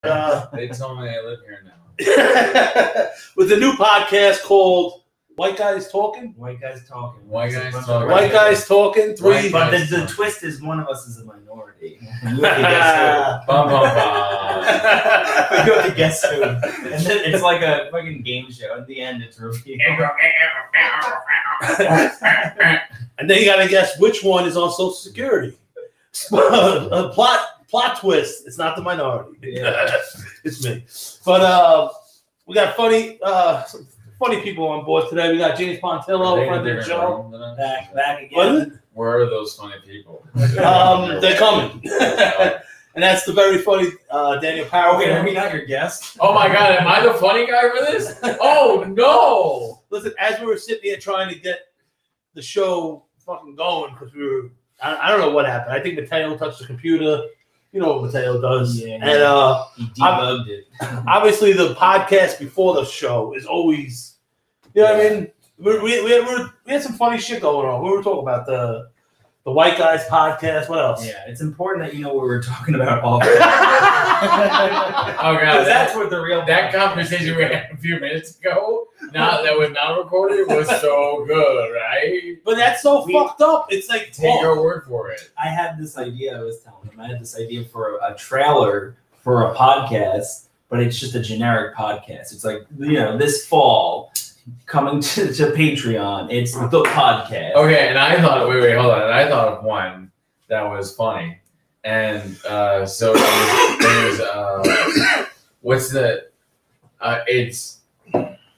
They told me I live here now. With a new podcast called White Guys Talking. White Guys Talking. White Guys Talking. White Guys Talking. Three. But the twist is one of us is a minority. You have Bum, bum, bum. you have to guess who. And then it's like a fucking game show. At the end, it's revealed. And then you gotta guess which one is on Social Security. A plot twist. It's not the minority. Yeah. It's me. But we got funny people on board today. We got James Pontillo, friend of the show. Back again. What? Where are those funny people? They're coming. And that's the very funny Daniel Powell. Wait, are we not your guest? Oh my God, am I the funny guy for this? Oh no! Listen, as we were sitting here trying to get the show fucking going, because we were, I don't know what happened. I think Mateo touched the computer. You know what Mateo does. Yeah, and he debugged it. Obviously, the podcast before the show is always, you know what I mean? We had some funny shit going on. We were talking about the White Guys podcast. What else? Yeah, it's important that you know what we were talking about all the Oh God, that's what the real that conversation we had a few minutes ago, that was not recorded, was so good, right? But that's so fucked up. It's like, Take your word for it. I had this idea. I was telling him I had this idea for a trailer for a podcast, but it's just a generic podcast. It's like, this fall coming to Patreon. It's the podcast. Okay, and I thought, wait, hold on. And I thought of one that was funny. And so there's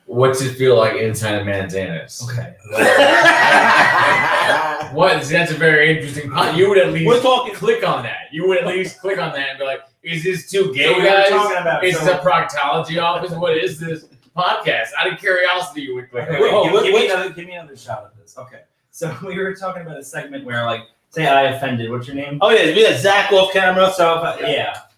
what's it feel like inside a man's anus? Okay. What? See, that's a very interesting point. You would at least click on that. You would at least click on that and be like, is this too gay, guys? Is this a proctology office? What is this podcast? Out of curiosity, you would click on it. Give me another shot at this. Okay. So we were talking about a segment where, like, say I offended. What's your name? Oh yeah, we got Zach off camera. So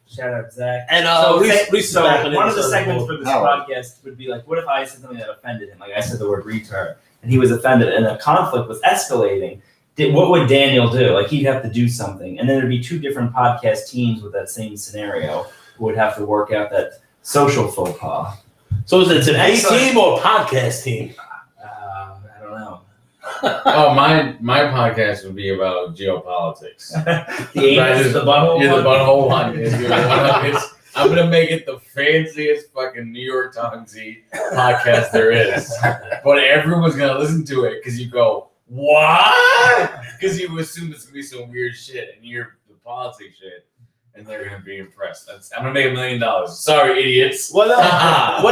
shout out Zach. And one of the segments for this podcast would be like, what if I said something that offended him? Like I said the word retard, and he was offended, and the conflict was escalating. What would Daniel do? Like he'd have to do something, and then there'd be two different podcast teams with that same scenario who would have to work out that social faux pas. So is it an A team or a podcast team? I don't know. Oh, my podcast would be about geopolitics. The butthole. Yeah, the butthole one. I'm gonna make it the fanciest fucking New York Timesy podcast there is, but everyone's gonna listen to it because you go, what? Because you assume it's gonna be some weird shit, and you're the politics shit. And they're gonna be impressed. I'm gonna make $1 million. Sorry, idiots. What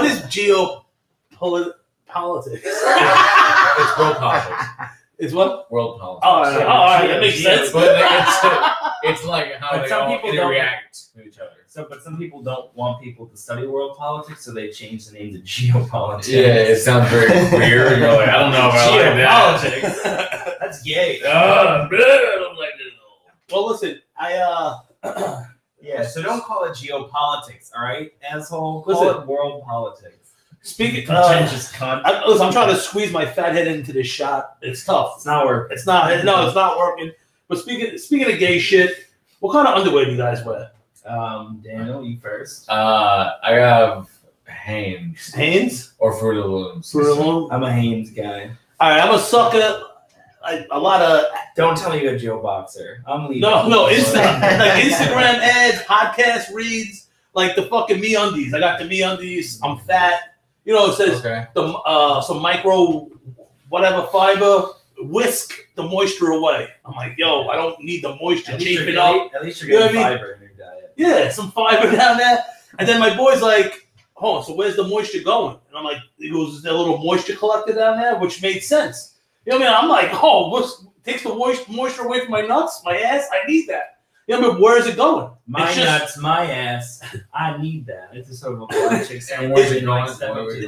is geopolitics? It's world politics. It's what? World politics. Oh, that makes sense. But it's like how they all interact with each other. But some people don't want people to study world politics, so they change the name to geopolitics. Yeah, it sounds very weird. You're like, I don't know if I like that. Geopolitics. That's gay. Well, listen, yeah, so don't call it geopolitics, all right, asshole? Call it world politics. Speaking contentious cunt. I'm trying to squeeze my fat head into this shot. It's tough. It's not working. It's not working. But speaking of gay shit, what kind of underwear do you guys wear? Daniel, you first. I have Hanes. Hanes? Or Fruit of the Looms. Fruit of the Looms? I'm a Hanes guy. All right, I'm a sucker. A lot of. Don't tell me you're a Joe Boxer. I'm leaving. No, Instagram ads, podcast reads, like the fucking MeUndies. I got the MeUndies. I'm fat. You know, it says some micro whatever fiber. Whisk the moisture away. I'm like, yo, I don't need the moisture. Chafe it up. At least you're getting fiber in your diet. Yeah, some fiber down there. And then my boy's like, oh, so where's the moisture going? And I'm like, it goes, is there a little moisture collector down there? Which made sense. You know what I mean? I'm like, oh, takes the moisture away from my nuts, my ass? I need that. You know, but where is it going? My nuts, my ass. I need that. It's a sort of a black chick. And where's it going?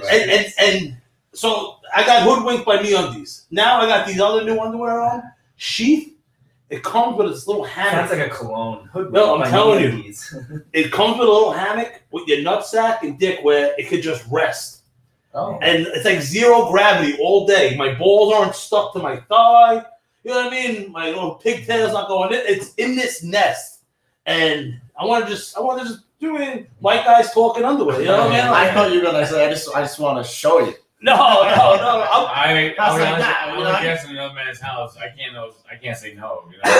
And so I got hoodwinked by MeUndies. Now I got these other new underwear on. Sheath. It comes with this little hammock. Sounds like a cologne. No, I'm telling you. It comes with a little hammock with your nutsack and dick where it could just rest. Oh. And it's like zero gravity all day. My balls aren't stuck to my thigh. You know what I mean? My little pigtail's not going in. It's in this nest. And I want to just doing white guys talking underwear. You know what I mean? I thought you were gonna say I just want to show you. No. I'm guessing another man's house. I can't say no. You know?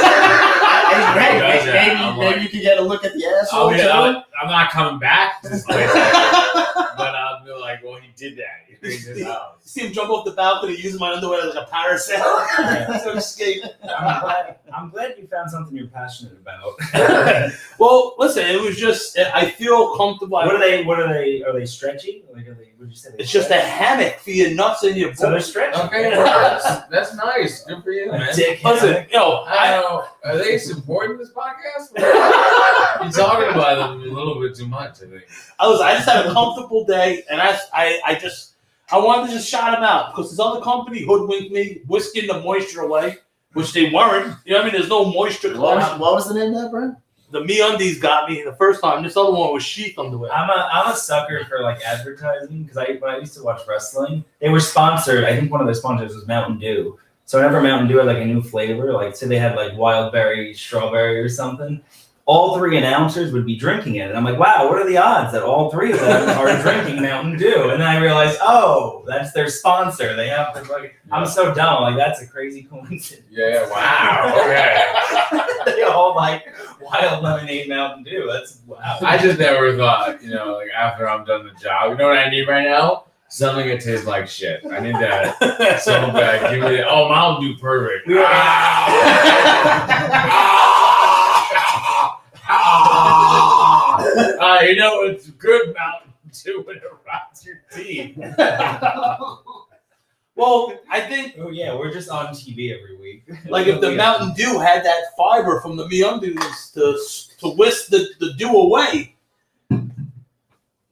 Maybe you could get a look at the asshole. I'm not coming back. Just like that. But I'll be like, well, he did that. He cleaned his house. See him jump off the balcony using my underwear like a parasail. So escape. I'm glad you found something you're passionate about. Well, listen, it was just I feel comfortable. What are they? Are they stretchy? Like, would you say it's just a hammock for your nuts and your. So they're stretchy. Okay, that's nice. Good for you, man. Listen, are they supporting this podcast? You're talking about them a little bit too much, I think. I just had a comfortable day, and I wanted to just shout them out because this other company hoodwinked me, whisking the moisture away, which they weren't. You know what I mean? There's no moisture. What was the name of that brand? The MeUndies got me the first time. This other one was sheath underwear. I'm a sucker for like advertising because when I used to watch wrestling, they were sponsored. I think one of their sponsors was Mountain Dew. So whenever Mountain Dew had like a new flavor, like say they had like wild berry, strawberry, or something, all 3 announcers would be drinking it. And I'm like, wow, what are the odds that all 3 of them are drinking Mountain Dew? And then I realized, oh, that's their sponsor. They have to like, I'm so dumb. Like, that's a crazy coincidence. Yeah, wow. Okay. They all like wild lemonade Mountain Dew. That's wow. I just never thought, like after I'm done the job, you know what I need right now? Something that tastes like shit. I need that so bad. Give me Mountain Dew perfect. It's good Mountain Dew when it rots your teeth. Well, I think. Oh yeah, we're just on TV every week. Like if the Mountain Dew had that fiber from the MeUndies to whisk the dew away.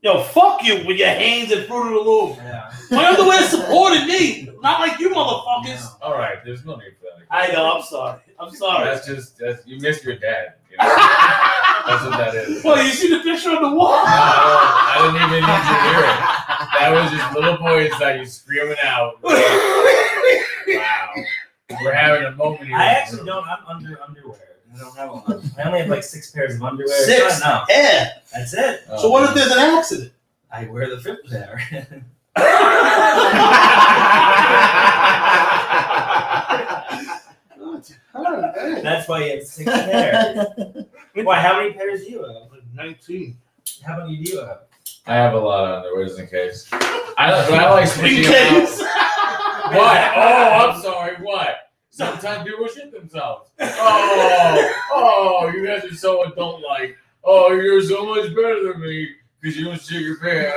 Yo, fuck you with your hands in Fruit of the Loom. Yeah. My underwear supported me, not like you motherfuckers. No. All right, there's no need for that. I know. I'm sorry. That's you missed your dad. That's what that is. Well, you see the picture on the wall? No, I didn't even need to hear it. That was just little boys that you screaming out. Wow. We're having a moment here. I actually don't. I'm under underwear. I don't have one. I only have like 6 pairs of underwear. 6? Yeah. That's it. Oh, so what if there's an accident? I wear the 5th pair. That's why you have 6 pairs. Why? How many pairs do you have? 19. How many do you have? I have a lot of underwear just in case. I like switching them out. What? Oh, I'm sorry. What? Sometimes people shit themselves. Oh, you guys are so adult-like. Oh, you're so much better than me because you don't shit your pants.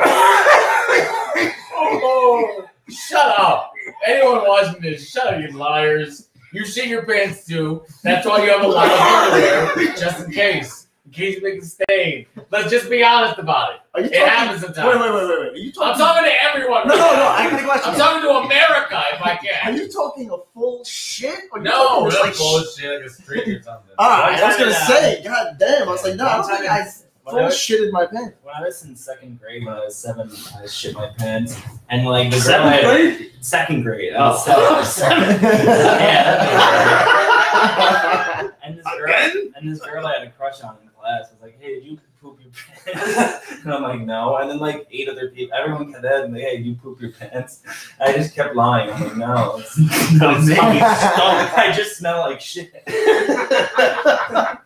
Oh, shut up. Anyone watching this, shut up, you liars. You shit your pants too. That's why you have a lot of underwear, just in case. In case you make a stain. Let's just be honest about it. It happens sometimes. Wait. Are you talking? I'm talking to everyone. No. I got a question. I'm talking to America if I can. Are you talking a full shit? Or No, it's like bullshit, like a streak or something. I was gonna say, god damn. I was like, no, I don't think I full shit in my pants. When I was in 2nd grade, when I was 7, I shit my pants, and like the 7th grade? 2nd grade. Oh, 7. Yeah. And this girl I had a crush on in class was like, "Hey, did you poop your pants?" And I'm like, "No." And then like 8 other people, everyone came in and like, "Hey, did you poop your pants?" And I just kept lying. I'm like, "No, it's not me. I just smell like shit." I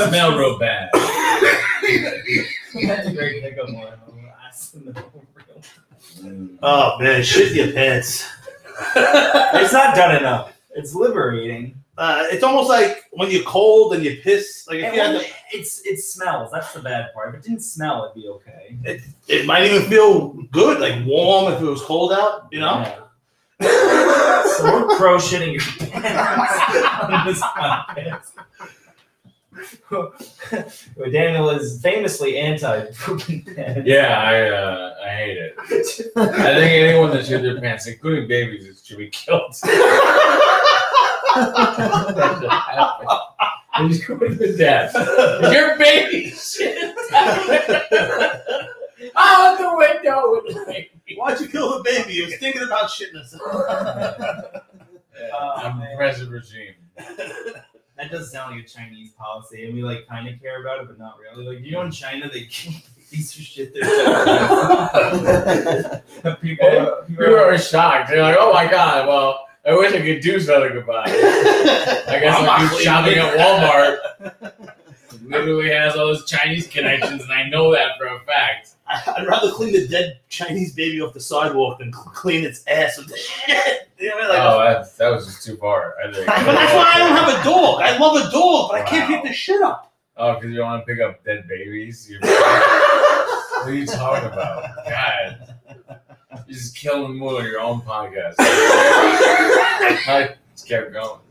smell real bad. That's a great pickup line. I smell real. Oh man, shit your pants. It's not done enough. It's liberating. It's almost like when you're cold and you piss. Like if you had it smells. That's the bad part. If it didn't smell, it'd be okay. It might even feel good, like warm if it was cold out. You know. Yeah. So we're pro shitting your pants on this podcast. Daniel is famously anti-pooping pants. Yeah, I hate it. I think anyone that shit their pants, including babies, should be killed. They just go to death. Your baby shit. Out the window with the baby. Why'd you kill the baby? He was thinking about shitting himself. I'm the present regime. That does sound sound like a Chinese policy, and we like kind of care about it, but not really. Like, you know, in China, they piece of shit. People are shocked. They're like, "Oh my god! Well, I wish I could do something about it." I guess I'm shopping at Walmart. Literally has all those Chinese connections, and I know that for a fact. I'd rather clean the dead Chinese baby off the sidewalk than clean its ass with the shit. You know what I mean? Like, that was just too far. I think. But that's why I don't have a dog. I love a dog, but I can't pick the shit up. Oh, because you don't want to pick up dead babies? What are you talking about? God. You're just killing more on your own podcast. I just kept going.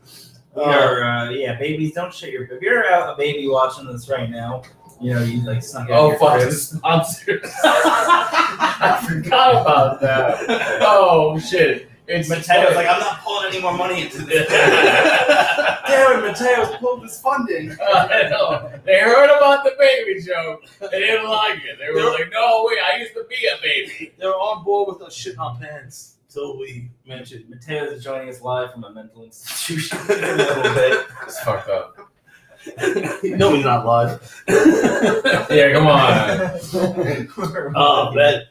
Babies, don't shit your. If you're a baby watching this right now, you know, you like snuck out. Oh, fuck, the sponsors. I forgot about that. Oh, shit. It's Mateo's like, I'm not pulling any more money into this. Damn it, Mateo's pulled his funding. I know. They heard about the baby joke. They didn't like it. They were like, no, wait, I used to be a baby. They were on board with us shitting our pants until we mentioned. Mateo is joining us live from a mental institution a little bit. It's fucked up. No, he's not live. Yeah, come on. Oh, man.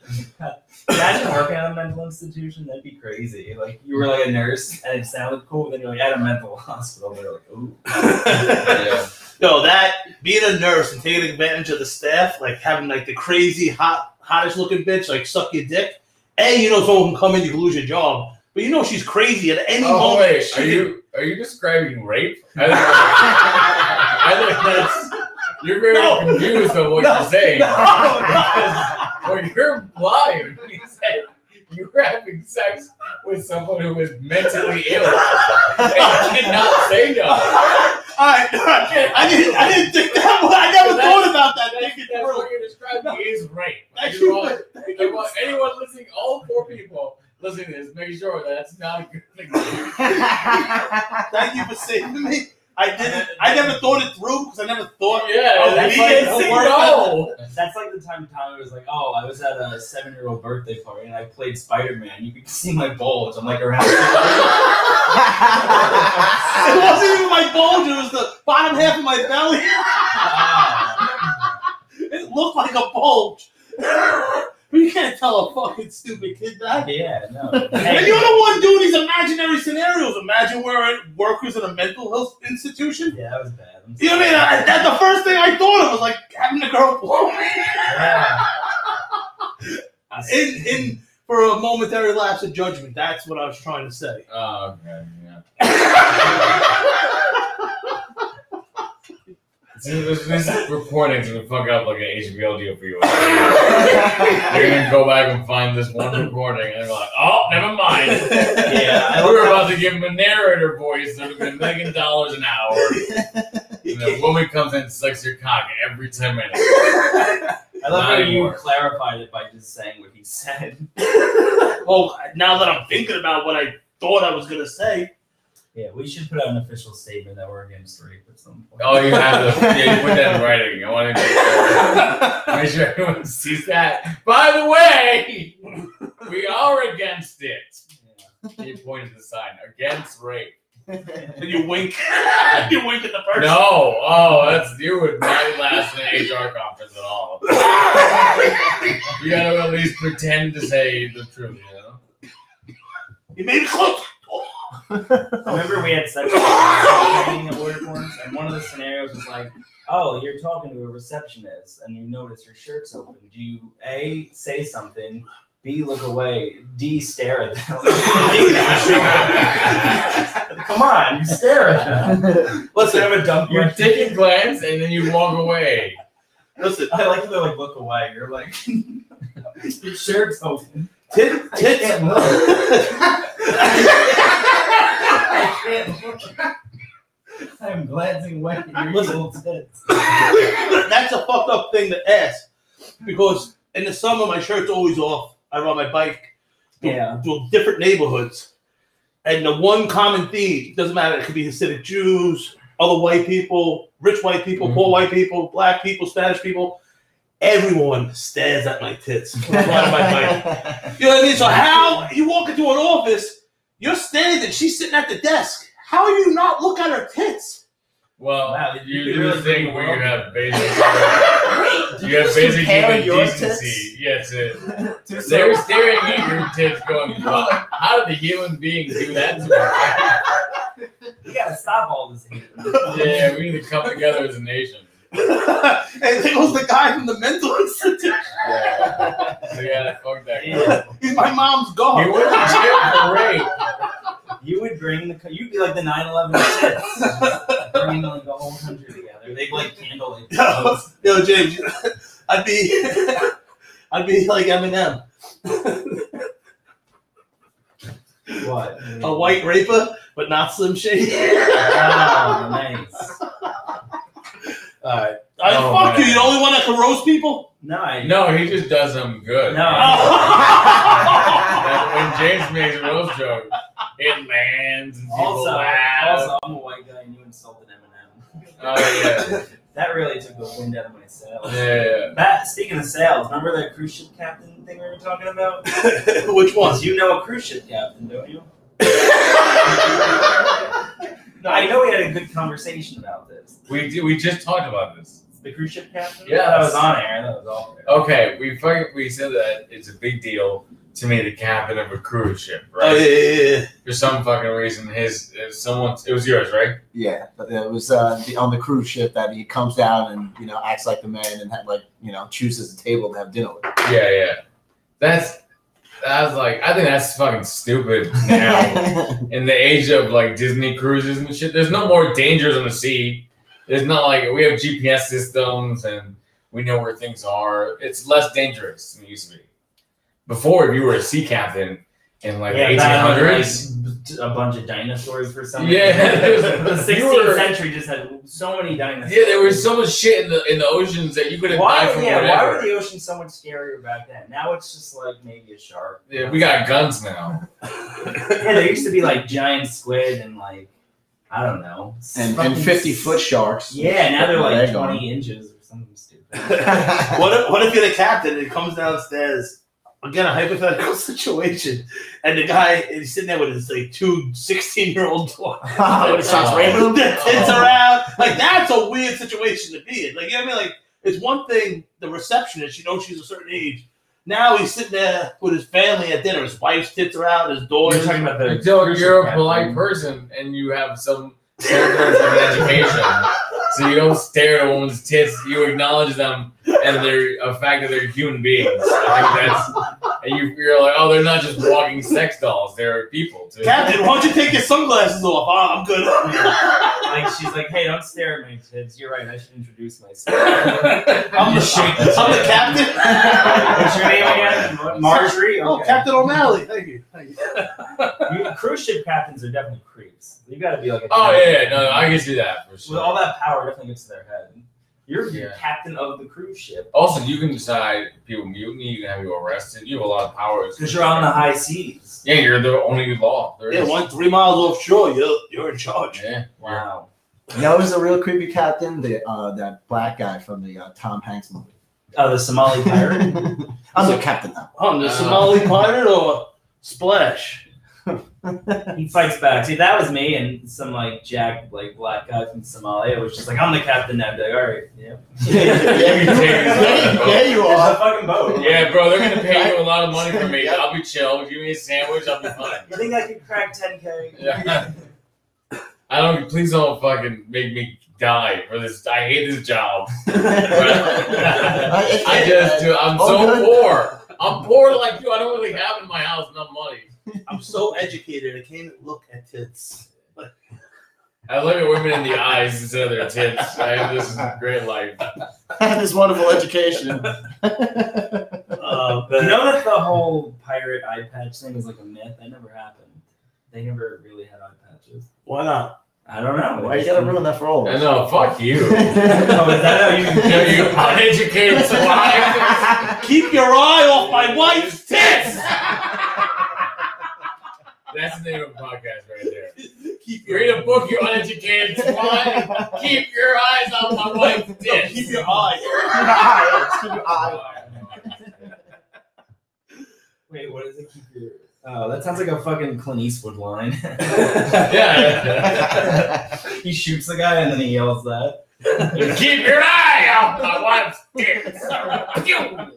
Imagine working at a mental institution. That'd be crazy. Like, you were like a nurse and it sounded cool, then you're like at a mental hospital. They're like, ooh. Yeah. No, that being a nurse and taking advantage of the staff, like having like the crazy hottest looking bitch like suck your dick. You know someone can come in, you can lose your job. But you know she's crazy at any moment. Wait, are you describing rape? I think that's you're very confused on what you're saying. Well, you're blind. You said you were having sex with someone who is mentally ill and you cannot say no. All right. I didn't think that one. I never thought about that. That's what you're describing is rape. I Thank you. want anyone listening, all 4 people listening to this, make sure that's not a good thing. Thank you for saving me. I never thought it through because I never thought. Yeah, that's no. That's like the time Tommy was like, "Oh, I was at a 7-year-old birthday party and I played Spider-Man. You could see my bulge. I'm like around." It wasn't even my bulge. It was the bottom half of my belly. It looked like a bulge. But you can't tell a fucking stupid kid that. Yeah, no. And you're the one doing these imaginary scenarios. Imagine we're workers in a mental health institution. Yeah, that was bad. You know what I mean? That's the first thing I thought of was like having a girl blow me. Yeah. For a momentary lapse of judgment, that's what I was trying to say. Oh, okay, yeah. This reporting to fuck up like an HBO deal for you. You're gonna go back and find this one recording and be like, oh, never mind. Yeah, we were about to give him a narrator voice that would have been $1 million an hour. And the woman comes in and sucks your cock every 10 minutes. I love how you clarified it by just saying what he said. Well, now that I'm thinking about what I thought I was gonna say. Yeah, we should put out an official statement that we're against rape at some point. Oh, you have to. Yeah, you put that in writing. I want to make sure everyone sees that. By the way, we are against it. Yeah. You pointed the sign against rape. And you wink. You wink at the person. No. Oh, that's you would not last in an HR conference at all. You got to at least pretend to say the truth. You know. You made it close. Remember we had sex training at Warrior Forms, and one of the scenarios was like, oh, you're talking to a receptionist and you notice your shirt's open. Do you A, say something, B, look away, D, stare at them? Come on, you stare at them. Listen, have a dump. You take a glance and then you walk away. Listen, I like to like look away. You're like, your shirt's open. Tits. I'm glancing away at your little tits. That's a fucked up thing to ask. Because in the summer, my shirt's always off. I ride my bike to different neighborhoods. And the one common theme, doesn't matter, it could be Hasidic Jews, other white people, rich white people, poor white people, black people, Spanish people. Everyone stares at my tits when I ride my bike. You know what I mean? So how you walk into an office, you're standing, she's sitting at the desk. How do you not look at her tits? Well, Wow, you you do really this thing bring where the you world have basic. Wait, You have basic human your decency. Yes, tits? they're staring at your tits, going, "What? How did the human being do that to us?" We gotta stop all this hate. Yeah, we need to come together as a nation. And there goes the guy from the mental institution. Yeah, so yeah, fuck that. Yeah. He's my mom's dog. He went to jail for rape. You would bring you'd be like the 9/11 tits. Bringing like the whole country together. They'd like candlelight. Yo, James, I'd be like Eminem. What? A white raper, but not Slim Shady. Oh, nice. Alright. Oh, Fuck man. you, the only one that can roast people? No, No, he just does them good. No. When James makes a roast joke, it lands and people Also, laugh. I'm a white guy and you insulted Eminem. Oh yeah. That really took the wind out of my sails. Yeah. Matt, speaking of sails, remember that cruise ship captain thing we were talking about? Which one? You know a cruise ship captain, don't you? I know we had a good conversation about this. We just talked about this. The cruise ship captain? Yes. That was on air. That was off air. Okay, we said that it's a big deal to me, the captain of a cruise ship, right? Oh, yeah. For some fucking reason, it was yours, right? Yeah, but it was on the cruise ship that he comes down and acts like the man and chooses a table to have dinner with. Yeah. I think that's fucking stupid now. In the age of like Disney cruises and shit, there's no more dangers on the sea. There's not like we have GPS systems and we know where things are. It's less dangerous than it used to be. Before, if you were a sea captain in like the 1800s, a bunch of dinosaurs for some reason. yeah, The 16th century just had so many dinosaurs. Yeah, there was so much shit in the oceans that you could have died from whatever. Why were the oceans so much scarier back then? Now it's just like maybe a shark. Yeah, we got guns now. Yeah, there used to be like giant squid and like I don't know, and 50-foot sharks. Yeah, now they're like They're 20 inches or something stupid. What if you're the captain and he comes downstairs? Again, a hypothetical situation, and the guy is sitting there with his like 2 16-year-old daughters. It starts raining. The kids around. Like that's a weird situation to be in. Like you know what I mean? Like it's one thing the receptionist, she's a certain age. Now he's sitting there with his family at dinner. His wife's tits are out. His daughters. You're talking about the You're a polite person and you have some semblance of education. So you don't stare at a woman's tits. You acknowledge them and a fact that they're human beings. I think and you're like, oh, they're not just walking sex dolls. They're people too. Captain, why don't you take your sunglasses off? Oh, I'm good. Like she's like, hey, don't stare at my tits. You're right. I should introduce myself. I'm the captain. What's your name again? Marjorie. Oh, Okay. Captain O'Malley. Thank you. Cruise ship captains are definitely creeps. You got to be like. Oh yeah, no, I can see that for sure. With all that power, definitely gets to their head. You're the Yeah. captain of the cruise ship. Also, you can decide if people mutiny. You can have you arrested. You have a lot of powers. Because you're on the high seas. Yeah, you're the only law. There Yeah, is. 3 miles offshore, you're in charge. Yeah. Wow. Who's a real creepy captain? That black guy from the Tom Hanks movie. Oh, the Somali pirate. I'm the captain now. The Somali pirate or Splash? He fights back. See, that was me and some like jacked like black guy from Somalia. It was just like, I'm the captain now. I'd be like, all right, yeah. Yeah, you It's a are. fucking boat. Yeah, bro, they're gonna pay you a lot of money for me. I'll be chill. Give me a sandwich. I'll be fine. You think I could crack 10K? Yeah. Please don't fucking make me die for this. I hate this job. I just do. I'm so poor. I'm poor like you. I don't really have in my house enough money. I'm so educated, I can't look at tits. I look at women in the eyes instead of their tits. I have this great life. I have this wonderful education. You know that the whole pirate eye patch thing is like a myth? That never happened. They never really had eye patches. Why not? I don't know. Why you gotta ruin that for all of I us? know, fuck you. Oh, is that how You uneducated swine. Keep your eye off my wife's tits! That's the name of the podcast right there. Keep Read a book, you uneducated swine. Keep your eyes on my wife's tits. Keep your eye. Wait, what is it? Keep your Oh, that sounds like a fucking Clint Eastwood line. Yeah. He shoots the guy and then he yells that. Keep your eye out my wife's tits. Yeah,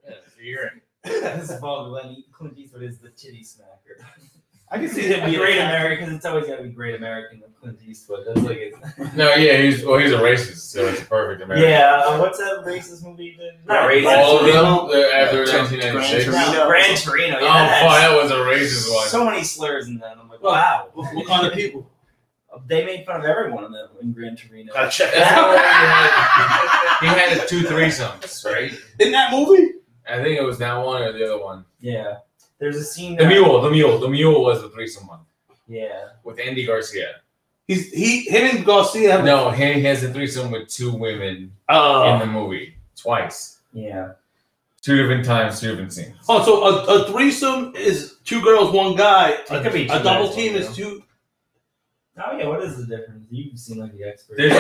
so you're in. This is Clint Eastwood is the titty smacker. I can see him be Great American. It's always got to be Great American with Clint Eastwood. That's like it. No, yeah, he's a racist, so it's perfect American. Yeah, what's that racist movie he did? Not racist. All of them after 1996. Gran Torino. Oh, Yeah, fuck, that was a racist one. so many slurs in that. I'm like, wow. What kind of people? They made fun of everyone in Gran Torino. Gotta check That's that how out. he had 2 threesomes, right? In that movie? I think it was that one or the other one. Yeah. There's a scene. The mule was the threesome one Yeah. with Andy Garcia. Him and Garcia have No, he has a threesome with 2 women in the movie twice. Yeah. 2 different times, 2 different scenes. Oh, so a threesome is 2 girls, 1 guy. It could be A 2 double guys, team one is girl. 2. Oh yeah. What is the difference? You seem like the expert. There's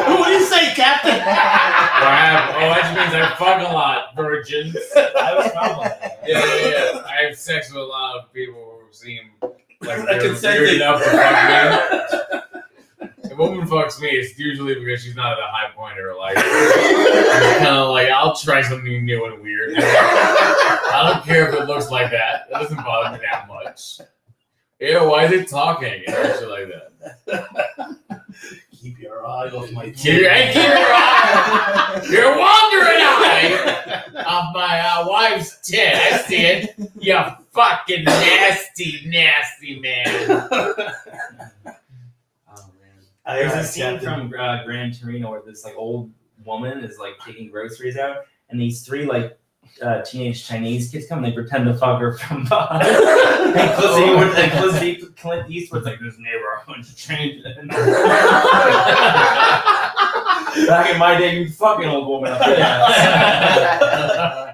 What do you say, Captain? that means I fuck a lot, virgins. I was probably. Yeah. I have sex with a lot of people who seem like they're consented. weird enough to fuck me. If a woman fucks me, it's usually because she's not at a high point of her life. It's kind of like, I'll try something new and weird. I don't care if it looks like that. It doesn't bother me that much. Ew, why is it talking? And shit like that. Keep your eye off my Keep your eye. Your wandering eye off my wife's tit. I see it. You fucking nasty, nasty man. Oh man. There's a scene from Gran Torino where this like old woman is like taking groceries out, and these 3 like teenage Chinese kids come and they pretend to fuck her from behind. And Clint Eastwood's like, this neighborhood's changing. Back in my day, you'd fucking old woman up there.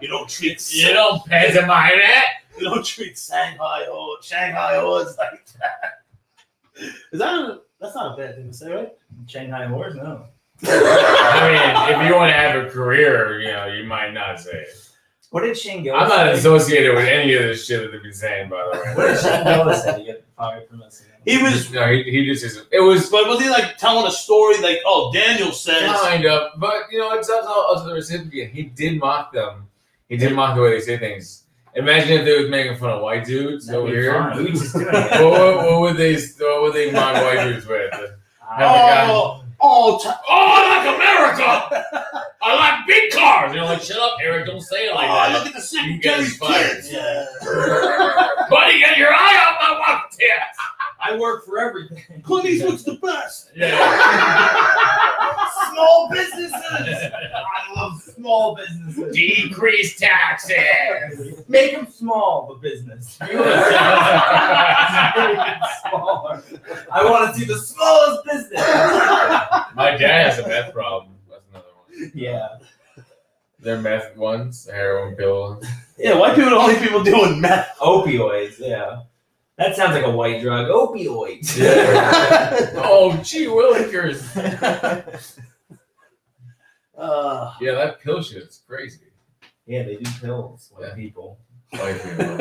You don't treat You don't pantomime it. You don't treat Shanghai whores like that. That's not a bad thing to say, right? Shanghai whores, no. I mean, if you want to have a career, you might not say it. What did Shane Gillis I'm not say? associated with any of this shit that they've been saying, by the way. What did Shane Gillis say to get fired from this? He was, No, he just isn't. It was but was he like telling a story like, oh, Daniel says. kind of, but it's also the recipient. He did mock them. He did mock the way they say things. Imagine if they was making fun of white dudes That'd over be here. fun. We just doing it. What would they mock white dudes with? I like America. I like big cars. You're like, shut up, Eric. Don't say it like that. look at the You get secretary's fired. kids. Yeah. Buddy, get your eye off my wife tits. I work for everything. Clint Eastwood's the best. Yeah. Small businesses. I love small businesses. Decrease taxes. Make them small, the business. Smaller. I want to see the smallest business. My dad has a meth problem. That's another one. Yeah. They're meth ones, heroin pills. Yeah, white people are the only people doing meth. Opioids, yeah. That sounds like a white drug. Opioids. Yeah. Oh, gee willikers. Yeah, that pill shit's crazy. Yeah, they do pills. White Yeah. people. White people.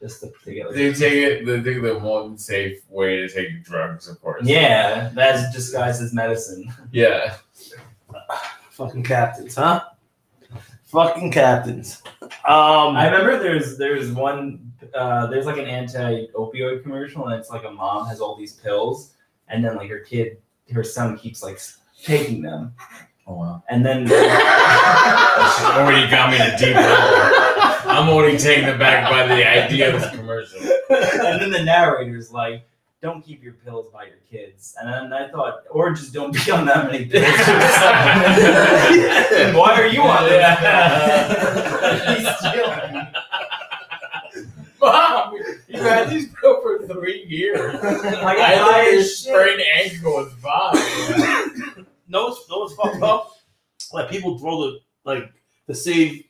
Just to get like, They take the one safe way to take drugs, of course. yeah, that's disguised as medicine. Yeah. Fucking captains, huh? Fucking captains. I remember there's one there's like an anti-opioid commercial, and it's like a mom has all these pills, and then like her son keeps like taking them, Oh wow. and then Already got me in a deep hole. I'm already taken aback by the idea of this commercial. and then the narrator's like, don't keep your pills by your kids. And then I thought, or just don't be on that many pills. Why are you on it? He's stealing. Mom, you had these pills for 3 years. Like, I thought high your as shit. sprained ankle was fine. No, it's fucked up. Like people throw to save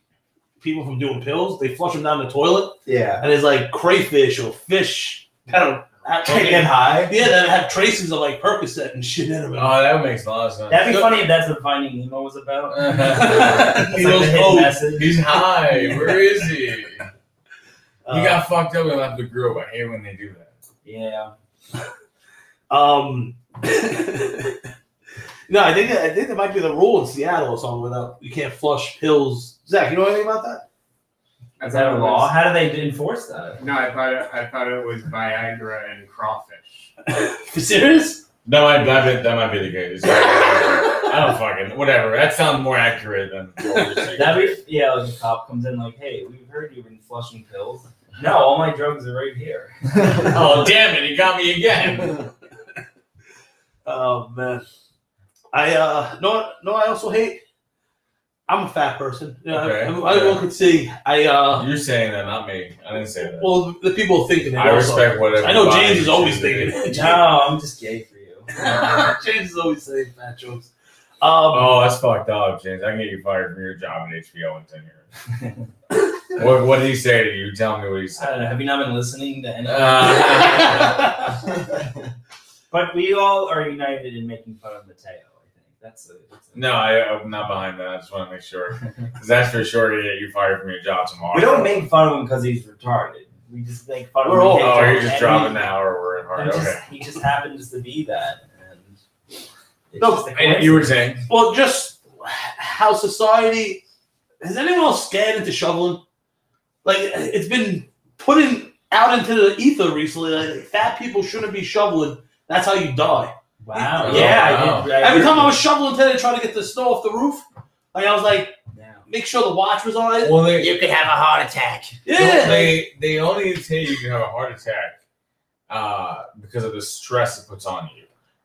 people from doing pills, they flush them down the toilet, Yeah. and there's like crayfish or fish that don't Get high. Yeah, that have traces of like Percocet and shit in them. Oh, that makes a lot of sense. That'd be funny if that's what Finding Nemo was about. He It's like goes, the hidden "Oh, message. He's high. Where is he? He got fucked up and left the group. I hate when they do that. Yeah. No, I think there might be the rule in Seattle or something without you can't flush pills. Zach, you know anything about that? Is that a law? How do they enforce that? No, I thought it was Viagra and crawfish. You serious? That might be the case. I don't fucking whatever. That sounds more accurate than what you're saying. That'd be like a cop comes in like, hey, we've heard you've been flushing pills. No, all my drugs are right here. Oh damn it! He got me again. Oh man, I I also hate. I'm a fat person. You know, Okay. Everyone could see. You're saying that, not me. I didn't say that. Well, the people thinking it. I also. respect whatever. I know body James is you always choose to be. thinking. No, I'm just gay for you. James is always saying fat jokes. Oh, that's fucked up, James. I can get you fired from your job at HBO in 10 years. What did he say to you? Tell me what he I said. don't know. Have you not been listening to anything? But we all are united in making fun of Mateo. I think that's a No, I'm not behind that. I just want to make sure. Because that's for sure to get you fired from your job tomorrow. We don't make fun of him because he's retarded. We just make fun We're of him. all- Oh, you're just And dropping the hour word hard. and Okay. he just happens to be that. And it's No, just a And you were saying? Well, just how society has anyone else scared into shoveling? Like it's been put out into the ether recently. Like fat people shouldn't be shoveling. That's how you die. Wow. Oh, Yeah. wow. Every time I was shoveling today, trying to get the snow off the roof, like I was like, Yeah. make sure the watch was on it. Well, they You could have a heart attack. Yeah. they only say you can have a heart attack because of the stress it puts on you.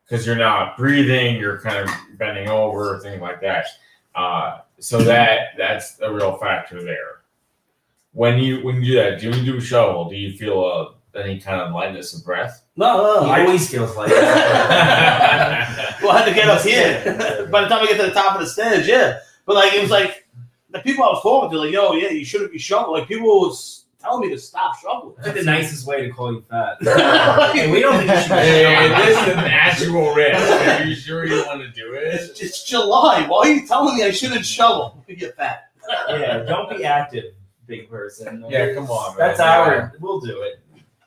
Because you're not breathing, you're kind of bending over, things like that. So that's a real factor there. When you do that, do you do a shovel? Do you feel any kind of lightness of breath? No. He I always feels like that. well, I had to get up here. By the time I get to the top of the stairs, yeah. But like it was like the people I was talking to, like, yo, yeah, you shouldn't be shoveling. Like people was telling me to stop shoveling. That's the nicest way to call you fat. Hey, We don't think you should be Hey, shoveling. this is an actual risk. Are you sure you want to do it? It's July. Why are you telling me I shouldn't shovel? You get fat. Yeah, don't be active, big person. Yeah, come on, man. That's our. We'll do it.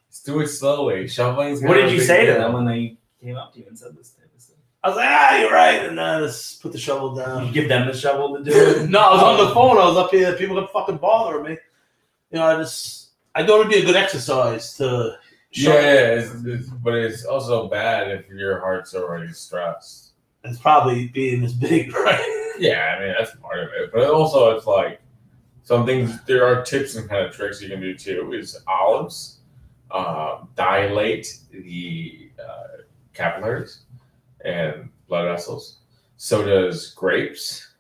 Let's do it slowly. Shoveling's What did not a you big say to deal. them when they came up to you and said this type of stuff? I was like, you're right. And let's put the shovel You down. give them the shovel to do it? No, I was on the phone. I was up here. People kept fucking bothering me. You know, I thought it'd be a good exercise to Yeah, but it's also bad if your heart's already stressed. It's probably being this big, right? Yeah, I mean that's part of it, but also it's like some things. There are tips and kind of tricks you can do too. Is olives dilate the capillaries and blood vessels. So does grapes.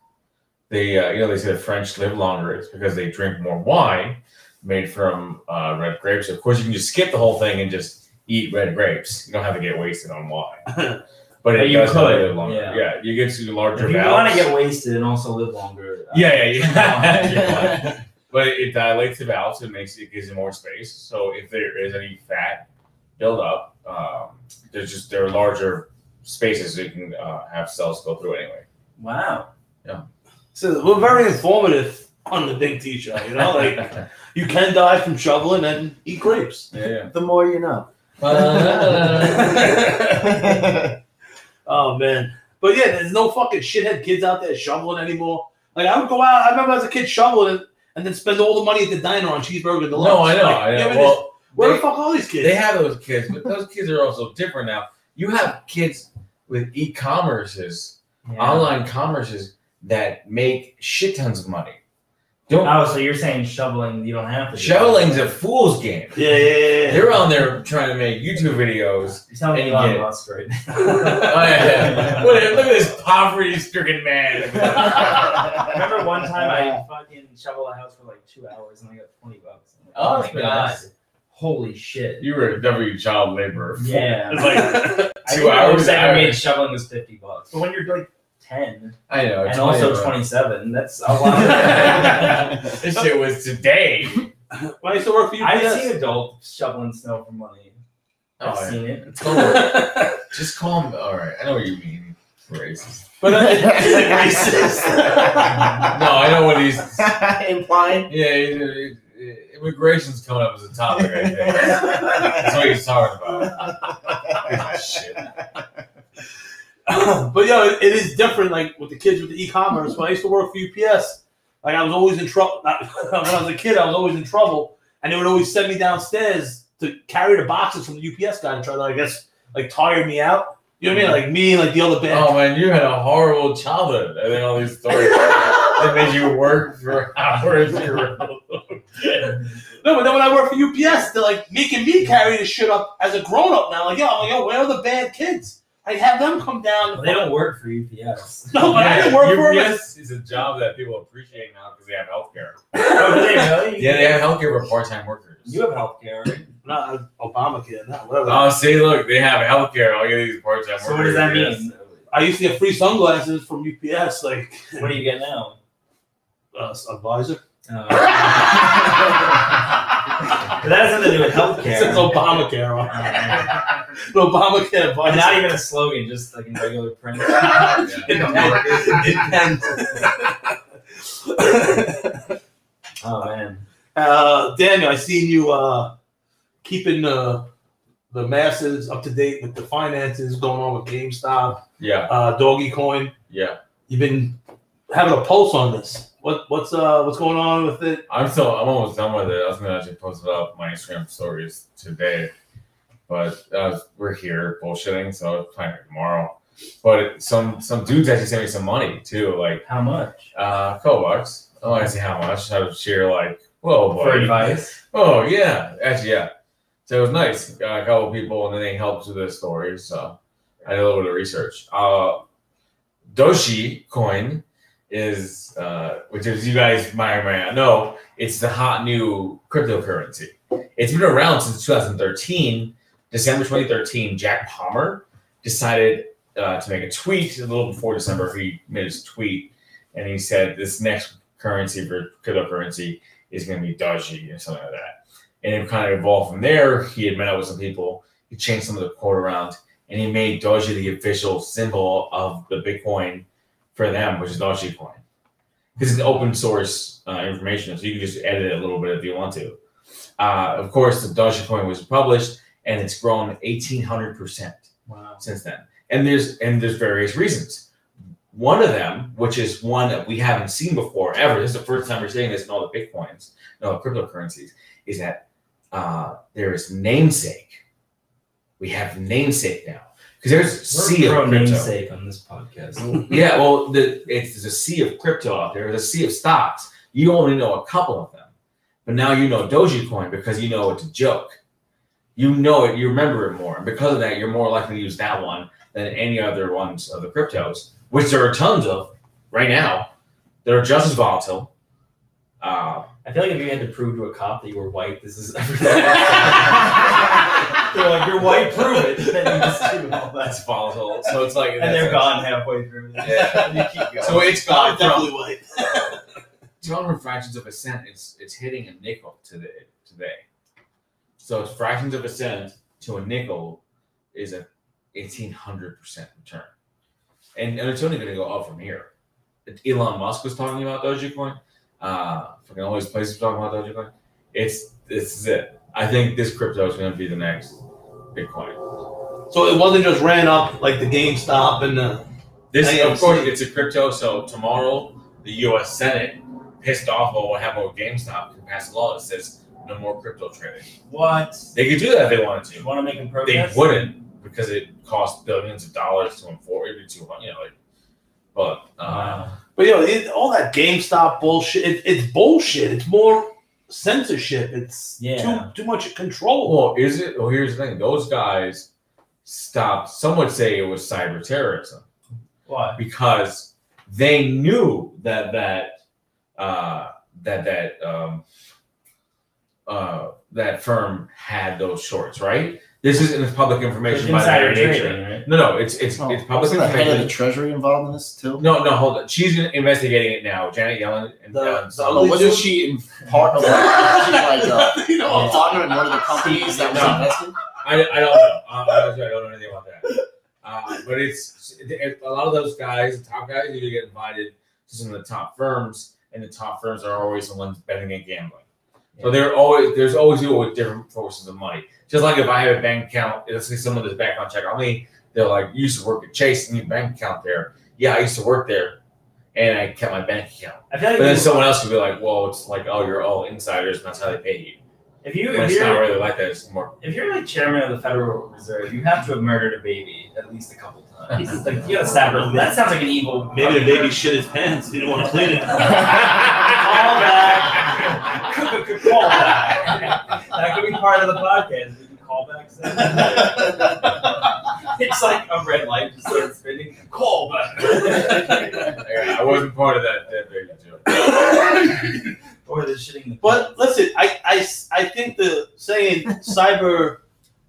They they say the French live longer. It's because they drink more wine made from red grapes. Of course, you can just skip the whole thing and just eat red grapes. You don't have to get wasted on wine. But it you does help could, live longer. yeah. Yeah, you get to larger If you valves. want to get wasted and also live longer. Yeah. But it dilates the valves. It gives you more space. So if there is any fat buildup, there are larger spaces so you can have cells go through anyway. Wow. So we're very informative on the Big T show. You know, like you can die from shoveling and eat grapes. Yeah. The more you know. Oh man, but yeah, there's no fucking shithead kids out there shoveling anymore. Like I would go out. I remember as a kid shoveling and then spend all the money at the diner on cheeseburger deluxe. No, I know. Like, I know. you ever Well, just- where they- the fuck are all these kids? They have those kids, but those kids are also different now. You have kids with e-commerces, online commerces that make shit tons of money. Oh, so you're saying shoveling? You don't have to. do Shoveling's a fool's game. Yeah. They're on there trying to make YouTube videos. You're telling me and Elon get- Musk right now. Oh, yeah. Look at this poverty-stricken man. I remember one time I fucking shoveled a house for like 2 hours and I got $20. I'm like, Oh, my that's god! nice. Holy shit! You were a W child laborer. Yeah. It's like I 2 think I would hours. say I I made shoveling was $50. But when you're like 10 I know. and 20 also of 27, that's a lot. This shit was today. When I used to work for UPS. I've seen adults shoveling snow for money. I've Oh, yeah. seen it. It's called. Just call him. All right, I know what you mean. Racist. But racist. No, I know what he's. Implying. Yeah, Immigration's coming up as a topic, I think. That's what he's talking about. Shit. But it is different. Like with the kids with the e-commerce. When I used to work for UPS, like I was always in trouble. When I was a kid, I was always in trouble, and they would always send me downstairs to carry the boxes from the UPS guy and try to, I guess, like tire me out. You know what I mean? Like me and like the other band. Oh man, you had a horrible childhood. I think all these stories that made you work for hours. You were a little kid. No, but then when I worked for UPS, they're like making me carry this shit up as a grown up now. Like, yo, where are the bad kids? I have them come down. Well, they don't work for UPS. No, but I didn't work for them. UPS is a job that people appreciate now because they have healthcare. Oh, do they really? Yeah, they have healthcare for part-time workers. You have healthcare, right? Not Obamacare, not whatever. Oh, see, look, they have healthcare. All these part-time workers. So what does that mean? I used to get free sunglasses from UPS. Like, What do you get now? Advisor. That has nothing to do with healthcare. Since Obamacare. Obamacare advisor. Not even a slogan, just like in regular print. Oh man. Daniel, I seen you keeping the masses up to date with the finances going on with GameStop. Yeah. Dogecoin. Yeah. You've been having a pulse on this. What's going on with it? I'm almost done with it. I was gonna actually post it up my Instagram stories today, but we're here bullshitting, so it's planning tomorrow. But some dudes actually sent me some money too, like How much? a couple bucks. I don't want to say how much. I would share like, whoa, boy. For advice? Oh yeah, actually yeah. So it was nice. Got a couple of people, and then they helped with the stories. So I did a little bit of research. Dogecoin is, which is you guys might or might not know, it's the hot new cryptocurrency. It's been around since 2013. December 2013, Jack Palmer decided to make a tweet a little before December. He made his tweet, and he said this next currency for cryptocurrency is going to be Doge or something like that. And it kind of evolved from there. He had met up with some people. He changed some of the quote around, and he made Doge the official symbol of the Bitcoin for them, which is Dogecoin. This is open source information, so you can just edit it a little bit if you want to. Of course, the Dogecoin was published, and it's grown 1,800% since then. And there's various reasons. One of them, which is one that we haven't seen before ever, this is the first time we're seeing this in all the Bitcoins, no cryptocurrencies, is that there is namesake. We have namesake now. Because there's a sea of crypto. Namesake on this podcast. Yeah, well, there's a sea of crypto out there. There's a sea of stocks. You only know a couple of them. But now you know Dogecoin because you know it's a joke. You know it, you remember it more. And because of that, you're more likely to use that one than any other ones of the cryptos, which there are tons of right now. They're just as volatile. I feel like if you had to prove to a cop that you were white, this is everything. They're like, you're white, prove it. And then you just do all that. That's volatile. So it's like, And they're gone halfway through. Yeah. You keep going. So it's gone Definitely from white. 200 fractions of a cent. It's hitting a nickel today. So it's fractions of a cent to a nickel is a 1,800% return, and it's only going to go up from here. Elon Musk was talking about Dogecoin. Fucking all these places talking about Dogecoin. This is it. I think this crypto is going to be the next Bitcoin. So it wasn't just ran up like the GameStop and the. This, AMC. of course, it's a crypto. So tomorrow, the U.S. Senate, pissed off about what happened with GameStop, can pass a law that says no more crypto trading. What? They could do that if they wanted to. You want to make them They protest? wouldn't because it costs billions of dollars to enforce it. 200, but But all that GameStop bullshit. It's bullshit. It's more censorship. It's too much control. well, is it? Well, here's the thing: those guys stopped. Some would say it was cyber terrorism. Why? Because they knew that firm had those shorts, right? This isn't public information by their nature. Trading, right? No, it's public Wasn't the head of information. the Treasury involved in this too? No, hold on. She's investigating it now. Janet Yellen and Wasn't she in part of a partner in one of the companies that was invested? I don't know. I don't know anything about that. But it's a lot of those guys, the top guys, usually get invited to some of the top firms, and the top firms are always the ones betting and gambling. So there's always people with different sources of money. Just like if I have a bank account, let's say someone does background check on me, they're like, you used to work at Chase and you have a bank account there. Yeah, I used to work there and I kept my bank account. I feel like but then someone else could be like, well, it's like, oh, you're all insiders and that's how they pay you. It's not really like that. It's more. If you're like chairman of the Federal Reserve, you have to have murdered a baby at least a couple times. Like you gotta sacrifice. That sounds like an evil. Maybe the baby shit his pants. He didn't want to clean it. Call back. Call back. That could be part of the podcast. We can call back. It's like a red light just starts spinning. Call back. I wasn't part of that baby joke. Or the shitting. But listen, I think the saying cyber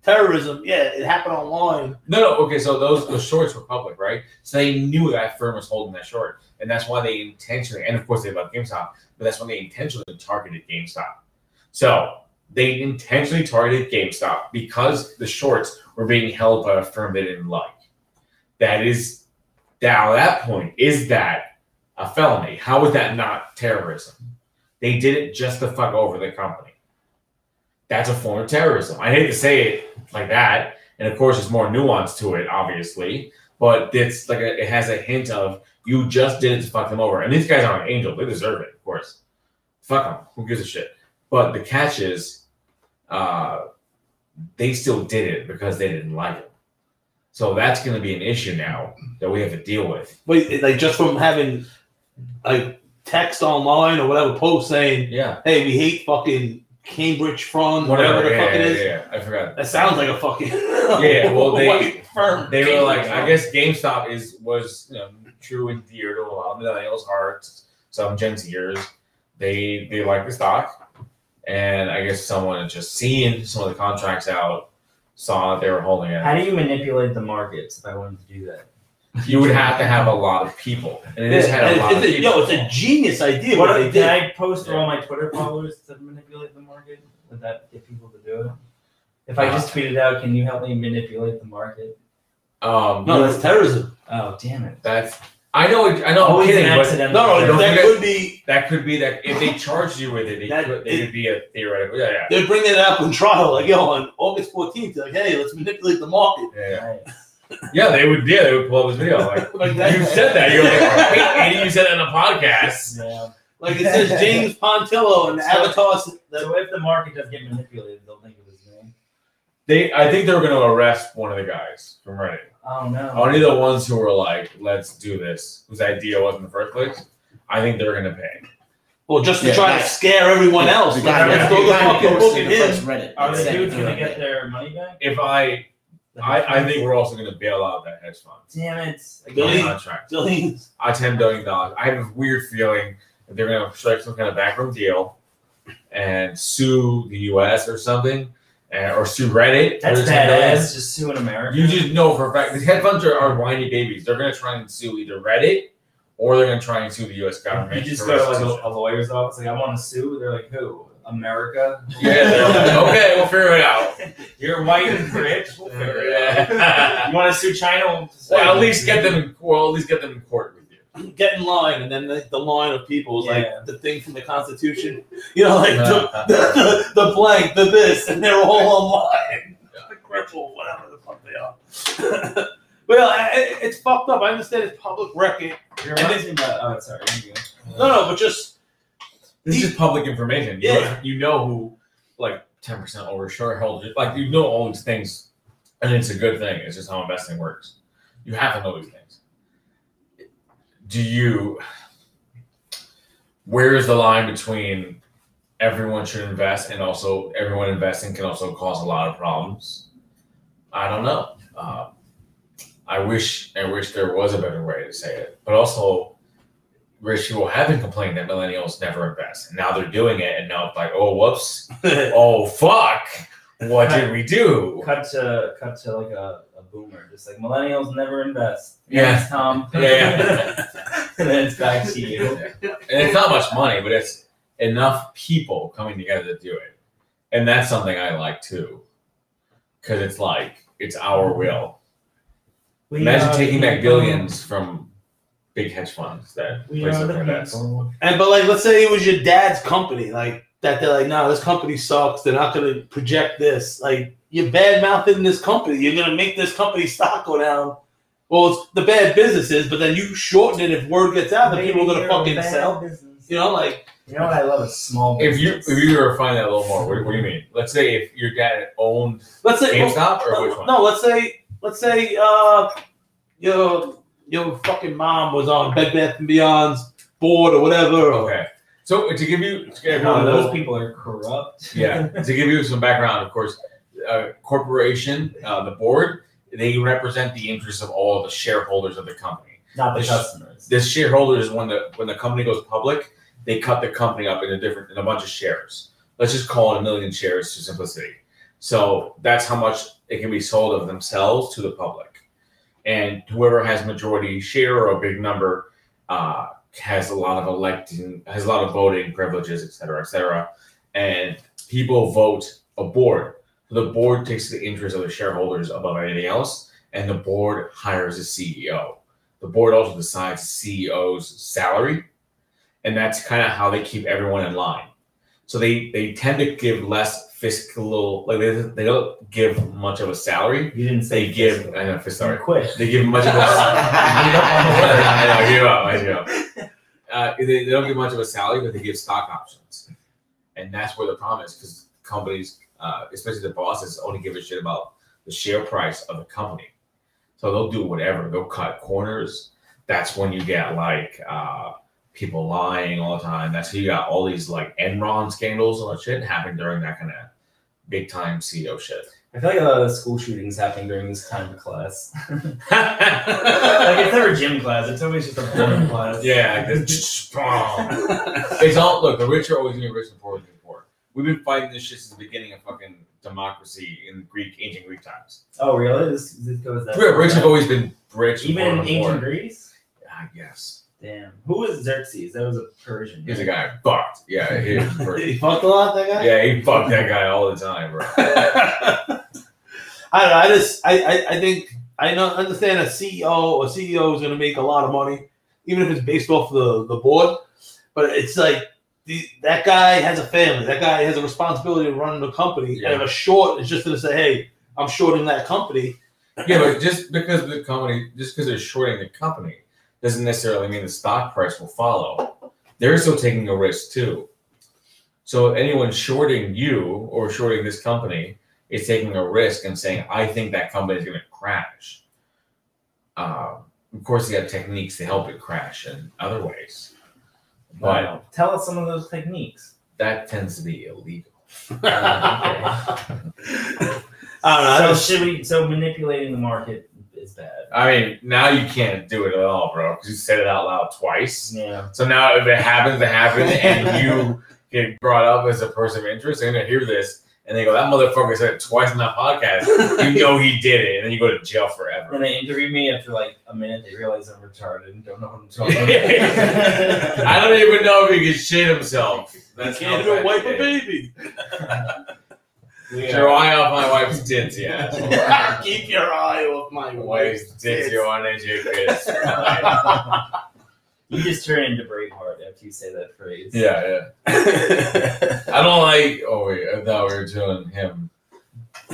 terrorism, yeah, it happened online. No, okay, so those shorts were public, right? So they knew that firm was holding that short, and that's why they intentionally, and of course they bought GameStop, but that's why they intentionally targeted GameStop. So they intentionally targeted GameStop because the shorts were being held by a firm they didn't like. That is, now at that point, is that a felony? How is that not terrorism? They did it just to fuck over the company. That's a form of terrorism. I hate to say it like that, and of course, there's more nuance to it, obviously. But it's like it has a hint of you just did it to fuck them over. And these guys aren't angels; they deserve it, of course. Fuck them. Who gives a shit? But the catch is, they still did it because they didn't like it. So that's going to be an issue now that we have to deal with. Wait, like just from having like text online or whatever post saying, yeah, hey, we hate fucking Cambridge Fund, whatever the fuck it is. Yeah, I forgot. That sounds like a fucking well, they firm. They were like, I guess GameStop was true and dear to a lot of millennials' hearts. Some Gen Zers, they like the stock, and I guess someone had just seen some of the contracts out, saw that they were holding it. How do you manipulate the markets if I wanted to do that? You would have to have a lot of people, and it has had a lot of people. Yo, it's a genius idea. Can I post for all my Twitter followers to manipulate the market? Would that get people to do it? If I just tweeted out, can you help me manipulate the market? No, that's terrorism. Oh, damn it! I know. I'm kidding, but that could be that if they charged you with it, they could be a theoretical. Yeah. They're bringing it up in trial, like on August 14th. Like, hey, let's manipulate the market. Yeah. Right. Yeah, they would pull up this video. Like that. You said that. You're like, and you said it on a podcast. Yeah. Like it says James Pontillo and the Avatar. So if the market does get manipulated, they'll think of his name. I think they were going to arrest one of the guys from Reddit. Oh no! Only the ones who were like, "Let's do this," whose idea was in the first place. I think they're going to pay. Well, just to try to scare everyone else. Are the dudes going to get their money back? If I think we're also going to bail out that hedge fund. Damn it! Billions. $10 billion. I have a weird feeling that they're going to strike some kind of backroom deal and sue the U.S. or something. Or sue Reddit. That's badass. Just sue in America. You just know for a fact these hedge funds are whiny babies. They're going to try and sue either Reddit or they're going to try and sue the U.S. government. You just go to like a lawyer's office. Like, I want to sue. They're like, who? America? Yeah. They're like, okay, we'll figure it out. You're white and rich. We'll figure it out. You want to sue China? Well, at least get them in court. With you. Get in line, and then the line of people is like the thing from the Constitution. You know, like the blank, the this, and they're all online. The cripple, whatever the fuck they are. Well, it's fucked up. I understand it's public record. You're talking about. Sorry. No, but just this is public information. Yeah. You know who, like 10% over shareholders, like you know all these things, and it's a good thing. It's just how investing works. You have to know these things. Where is the line between everyone should invest and also everyone investing can also cause a lot of problems? I don't know. I wish there was a better way to say it, but also rich people have been complaining that millennials never invest, and now they're doing it, and now it's like, oh, whoops, oh, fuck, what did we do? Cut to like a boomer, just like millennials never invest. Yeah, yes, Tom. Yeah. And then it's back to you. And it's not much money, but it's enough people coming together to do it, and that's something I like too, because it's like it's our will. Imagine taking back billions from big hedge funds that places like that. But like, let's say it was your dad's company, like that they're like, no, this company sucks. They're not going to project this. Like, you're bad-mouthing this company. You're going to make this company stock go down. Well, it's the bad businesses, but then you shorten it if word gets out that people are going to fucking sell. Business. You know, like... You know what I love? A small business. If you were to find that a little more, what do you mean? Let's say if your dad owned GameStop, or which one? No, let's say your fucking mom was on Bed Bath & Beyond's board or whatever. Okay. So to give you those people are corrupt. Yeah. To give you some background, of course, corporation, the board, they represent the interests of all the shareholders of the company, not the customers. The shareholders, when the company goes public, they cut the company up in a bunch of shares. Let's just call it 1 million shares for simplicity. So that's how much it can be sold of themselves to the public, and whoever has majority share or a big number has a lot of voting privileges, et cetera, and people vote a board. So the board takes the interest of the shareholders above anything else, and the board hires a CEO. The board also decides the CEO's salary, and that's kind of how they keep everyone in line. So they tend to give less fiscal, like they don't give much of a salary. You didn't say they give. I know, sorry. Quit. They give much of a. I give up. They don't give much of a salary, but they give stock options, and that's where the problem is, because companies, especially the bosses, only give a shit about the share price of the company. So they'll do whatever. They'll cut corners. That's when you get like people lying all the time. That's how you got all these like Enron scandals and all that shit happening during that kind of big time CEO shit. I feel like a lot of school shootings happening during this time of class. Like it's never gym class. It's always just a boring class. Yeah, it's all, look, the rich are always going to be rich and poor is poor. We've been fighting this shit since the beginning of fucking democracy in ancient Greek times. Oh, really? This goes that far. Rich have always been rich. Even in ancient Greece? I guess. Damn. Who was Xerxes? That was a Persian. He's a guy who fucked. Yeah, he was Persian. He fucked a lot, that guy? Yeah, he fucked that guy all the time, bro. I don't know. I think I understand a CEO is going to make a lot of money, even if it's based off the board. But it's like that guy has a family. That guy has a responsibility to run the company. Yeah. And if a short is just going to say, "Hey, I'm shorting that company." Yeah, but just because they're shorting the company doesn't necessarily mean the stock price will follow. They're still taking a risk too. So anyone shorting you or shorting this company is taking a risk and saying, I think that company is going to crash. Of course, they have techniques to help it crash in other ways. But wow. Tell us some of those techniques. That tends to be illegal. I don't know. So manipulating the market is bad. I mean, now you can't do it at all, bro, because you said it out loud twice. Yeah. So now if it happens to happen and you get brought up as a person of interest, they're going to hear this and they go, that motherfucker said it twice in that podcast. You know he did it. And then you go to jail forever. And they interview me after like a minute. They realize I'm retarded and don't know what I'm talking about. I don't even know if he can shit himself. That's can't even wipe a baby. Keep your eye off my wife's tits, yeah. Keep your eye off my wife's tits. You uneducated. You just turn into Braveheart after you say that phrase. Yeah. I don't like. Oh wait, I thought we were doing him.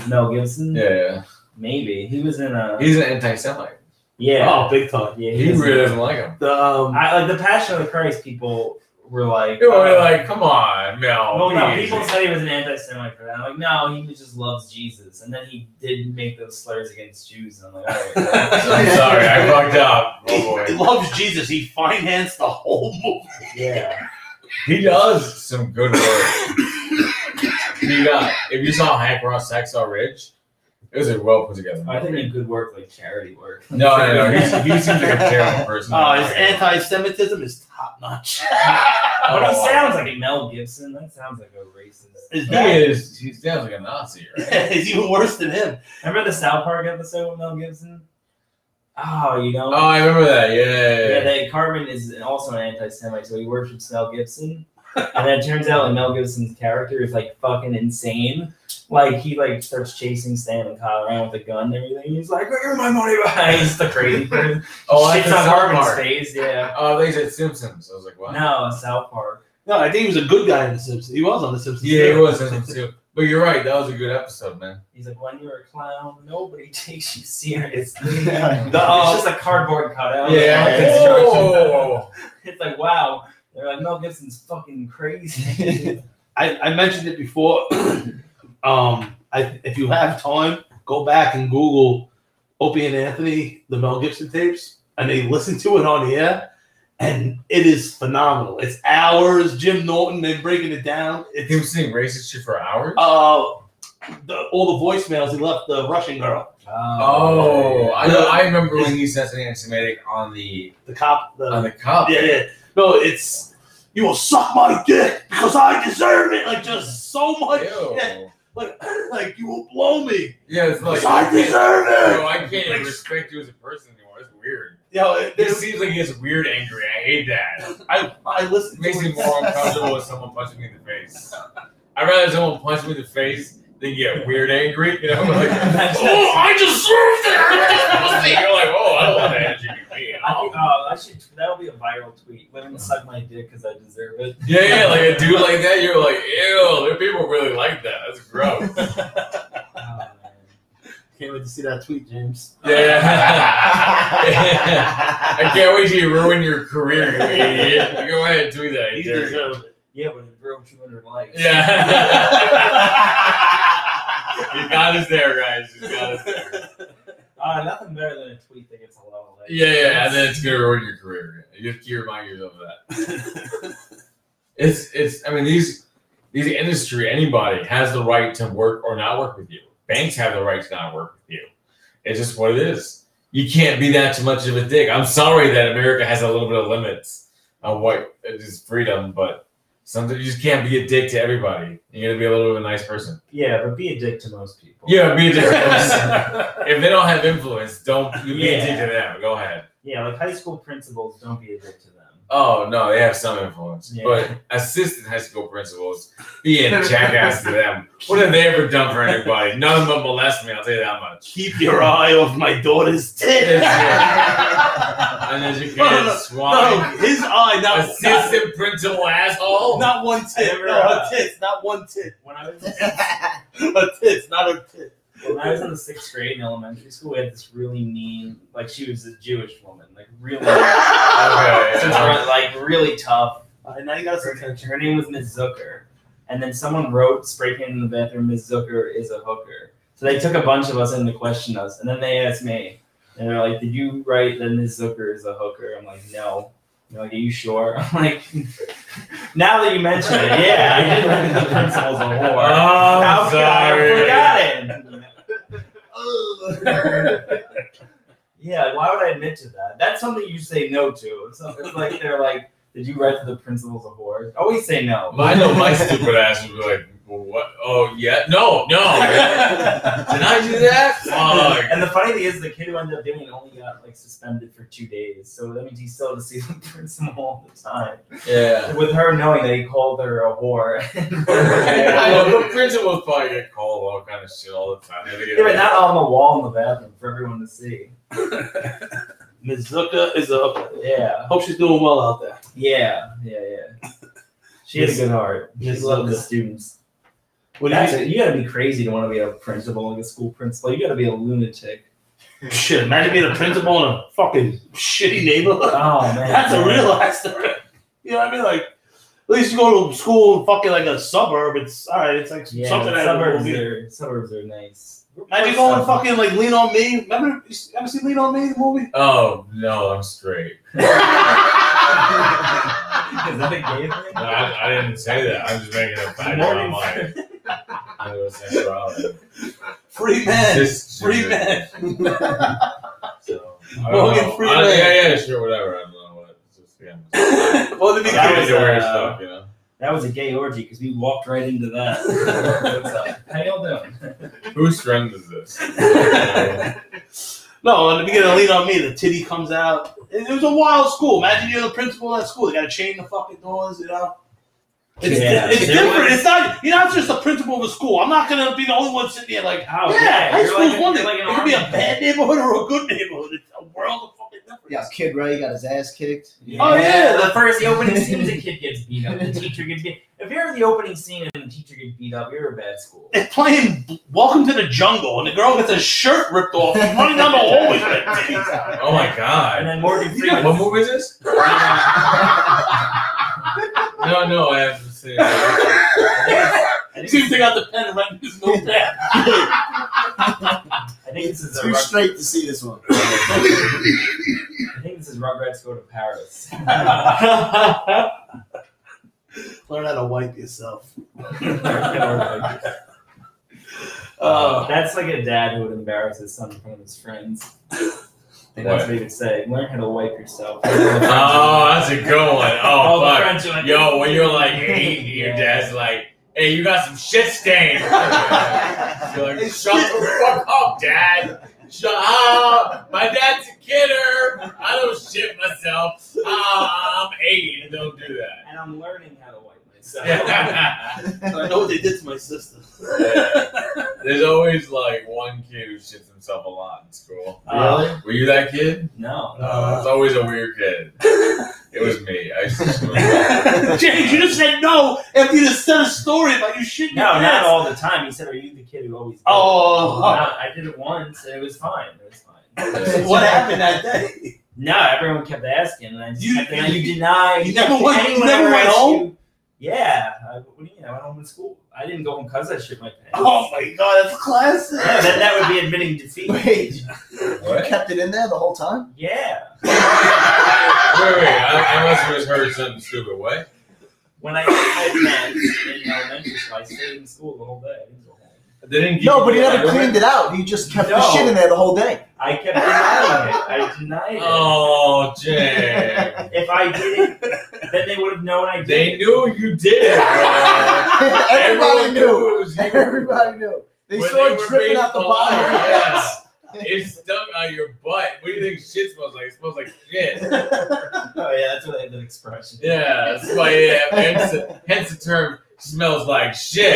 Mel Gibson. Yeah. Maybe he was in a. He's an anti-Semite. Yeah. Oh, big time. Yeah. He really doesn't like him. The Passion of the Christ people were like. They were like, come on, Mel. Well, no, people said he was an anti-Semite for that. I'm like, no, he just loves Jesus, and then he did make those slurs against Jews, and I'm like, all right. I'm sorry, I fucked up. Oh boy. He loves Jesus. He financed the whole movie. Yeah. He does some good work. If you saw Hank Ross Hacksaw Ridge, it was a well put together movie. I think he good work, like charity work. No. He seems like a terrible person. His anti-Semitism is top notch. But he sounds like a Mel Gibson. That sounds like a racist. He sounds like a Nazi, right? He's even worse than him. Remember the South Park episode with Mel Gibson? Oh, you know. Oh, I remember that. Yeah. Cartman is also an anti-Semite, so he worships Mel Gibson. And then it turns out like Mel Gibson's character is like fucking insane. Like he like starts chasing Stan and Kyle around with a gun and everything. He's like, "Give my money back." He's the crazy person. Oh, shits on Cartman's face. Yeah. Oh, they said Simpsons. I was like, what? No, South Park. No, I think he was a good guy in The Simpsons. He was on The Simpsons. Yeah, he was in it too. But you're right. That was a good episode, man. He's like, when you're a clown, nobody takes you seriously. It's just a cardboard cutout. Yeah. Oh. It's like, wow. They're like, Mel Gibson's fucking crazy. I mentioned it before. If you have time, go back and Google Opie and Anthony, the Mel Gibson tapes, and they listen to it on the air, and it is phenomenal. It's hours. Jim Norton, they're breaking it down. He was saying racist shit for hours? All the voicemails he left the Russian girl. I remember when he said something anti-Semitic on the cop. On the cop. Yeah. No, it's, you will suck my dick because I deserve it. Like, just so much shit. Like you will blow me. Yeah, it's like I deserve it. Bro, I can't even respect you as a person anymore. It's weird. Yo, it seems like he gets weird angry. I hate that. I listen. It makes me more uncomfortable when someone punches me in the face. I'd rather someone punch me in the face than get weird angry. You know, like, oh, I deserve that. You're like, oh, I don't want that energy to be me. That'll be a viral tweet. Let him suck my dick because I deserve it. Yeah, like a dude like that, you're like, ew, there are people really like that. That's gross. Can't wait to see that tweet, James. Yeah. I can't wait till you ruin your career, you idiot. Go ahead and tweet that. You deserve it. Yeah, but it broke 200 likes. Yeah. You got us there, guys. You got us there. Nothing better than a tweet that gets a lot of likes. Yeah, and then it's gonna ruin your career. You have to remind yourself of that. It's. I mean, these industry, anybody has the right to work or not work with you. Banks have the right to not work with you. It's just what it is. You can't be that too much of a dick. I'm sorry that America has a little bit of limits on what is freedom, but sometimes you just can't be a dick to everybody. You gotta be a little bit of a nice person. Yeah, but be a dick to most people. Yeah, be a dick to most. If they don't have influence, don't you be a dick to them. Go ahead. Yeah, like high school principals, don't be a dick to them. Oh no, they have some influence. Yeah. But assistant high school principals, being a jackass to them. What have they ever done for anybody? None of them molest me, I'll tell you that much. Keep your eye off my daughter's tits. Uneducated swine. No, his eye, not assistant principal asshole. Not one tit. Her tits, not one tit. When I was her tits, not her tit. When I was in the 6th grade in elementary school, we had this really mean, like she was a Jewish woman, like really, like really tough. Now you got some attention. Her name was Ms. Zucker, and then someone wrote, spray painted in the bathroom, Ms. Zucker is a hooker. So they took a bunch of us in to question us, and then they asked me, and they're like, "Did you write that Ms. Zucker is a hooker?" I'm like, "No." They're like, "Are you sure?" I'm like, "Now that you mention it, yeah, I did write the principal's a whore." Oh, I'm sorry. I forgot it. Yeah, why would I admit to that? That's something you say no to. It's like they're like, "Did you write to the principal's a whore?" Always say no. I know my stupid ass would be like, well, "What? Oh yeah, no. Did I do that?" Fuck. And the funny thing is, the kid who ended up doing it only got like suspended for 2 days, so that means he still had to see the principal all the time. Yeah. With her knowing that he called her a whore. I know the principals probably get called all kind of shit all the time. Yeah, but not on the wall in the bathroom for everyone to see. Ms. Zucker is a yeah. Hope she's doing well out there. Yeah. She has a good heart. She loves the students. You gotta be crazy to want to be a principal, like a school principal. You gotta be a lunatic. Shit, imagine being a principal in a fucking shitty neighborhood. Oh man, that's a real accident. You know what I mean? Like, at least you go to school in fucking like a suburb. It's all right. It's like something that suburbs are nice. Imagine going fucking like Lean on Me. Remember? You ever see Lean on Me, the movie? Oh no, I'm straight. Is that a gay thing? No, I didn't say that. I'm just making a fact about my sexuality. Free men. Free men. So, Morgan Freeman. Yeah, sure, whatever. I don't know what. It's just, yeah. Well, to be clear, stuff, you know. That was a gay orgy because we walked right into that. What's up? How y'all doing? Whose friend is this? No, in the beginning of Lean on Me, the titty comes out. It was a wild school. Imagine you're the principal at school. They got to chain the fucking doors, you know? It's different. It's not. You're not just the principal of a school. I'm not gonna be the only one sitting there like, high school's one thing. It could be a bad neighborhood or a good neighborhood. It's a world of fucking difference. Yeah, Kid Ray got his ass kicked. Oh yeah, the opening scene is a kid gets beat up. The teacher gets beat. If you're in the opening scene and the teacher gets beat up, you're a bad school. It's playing Welcome to the Jungle, and the girl gets her shirt ripped off and running down the hallway. Oh my god! And then Morgan Freeman. What movie is this? No, I haven't seen it. See if they got the pen and writing his notepad. I think this is too straight to see this one. I think this is Rugrats Go to Paris. Learn how to wipe yourself. That's like a dad who would embarrass his son in front of his friends. I think that's what he would say. Learn how to wipe yourself. Oh, that's a good one. Oh, the fuck. friends are like, Yo, when you're like 8, your dad's like, hey, you got some shit stain. You're like, shut the fuck up, Dad. Shut up. My dad's a kidder. I don't shit myself. I'm 8 and don't do that. And I'm learning how to wipe myself. I know what they did to my sister. There's always like one kid who shits himself a lot in school. Really? Were you that kid? No. It's always a weird kid. It was me. I used to screw up. James, you just said no after you just said a story about you shitting your No, not pants. all the time. He said, "Are you the kid who always?" Oh. I did it once. And it was fine. It was fine. What happened that day? No, everyone kept asking, and I just kept saying, you deny. You never went asked home? you- Yeah. What do you mean? I went home from school. I didn't go home because I shit my pants. Oh my god, that's classic. Yeah, then that would be admitting defeat. Wait, you What? kept it in there the whole time? Yeah. Wait. I must have just heard something stupid. What? When I shit my pants in elementary school, I stayed in school the whole day. I didn't go home. They didn't give No, you but he never underwear? cleaned it out. He just kept the No. shit in there the whole day. I kept denying it. I denied it. Oh, Jay. If I didn't, then they would have known I did. They knew you did it, bro. Everybody Everyone knew. it was you. Everybody knew. They When saw they it were dripping being out the polite, bottom. yeah. It stuck on your butt. What do you think shit smells like? It smells like shit. Oh yeah, that's what I had the expression. Yeah, that's why. Hence the term smells like shit.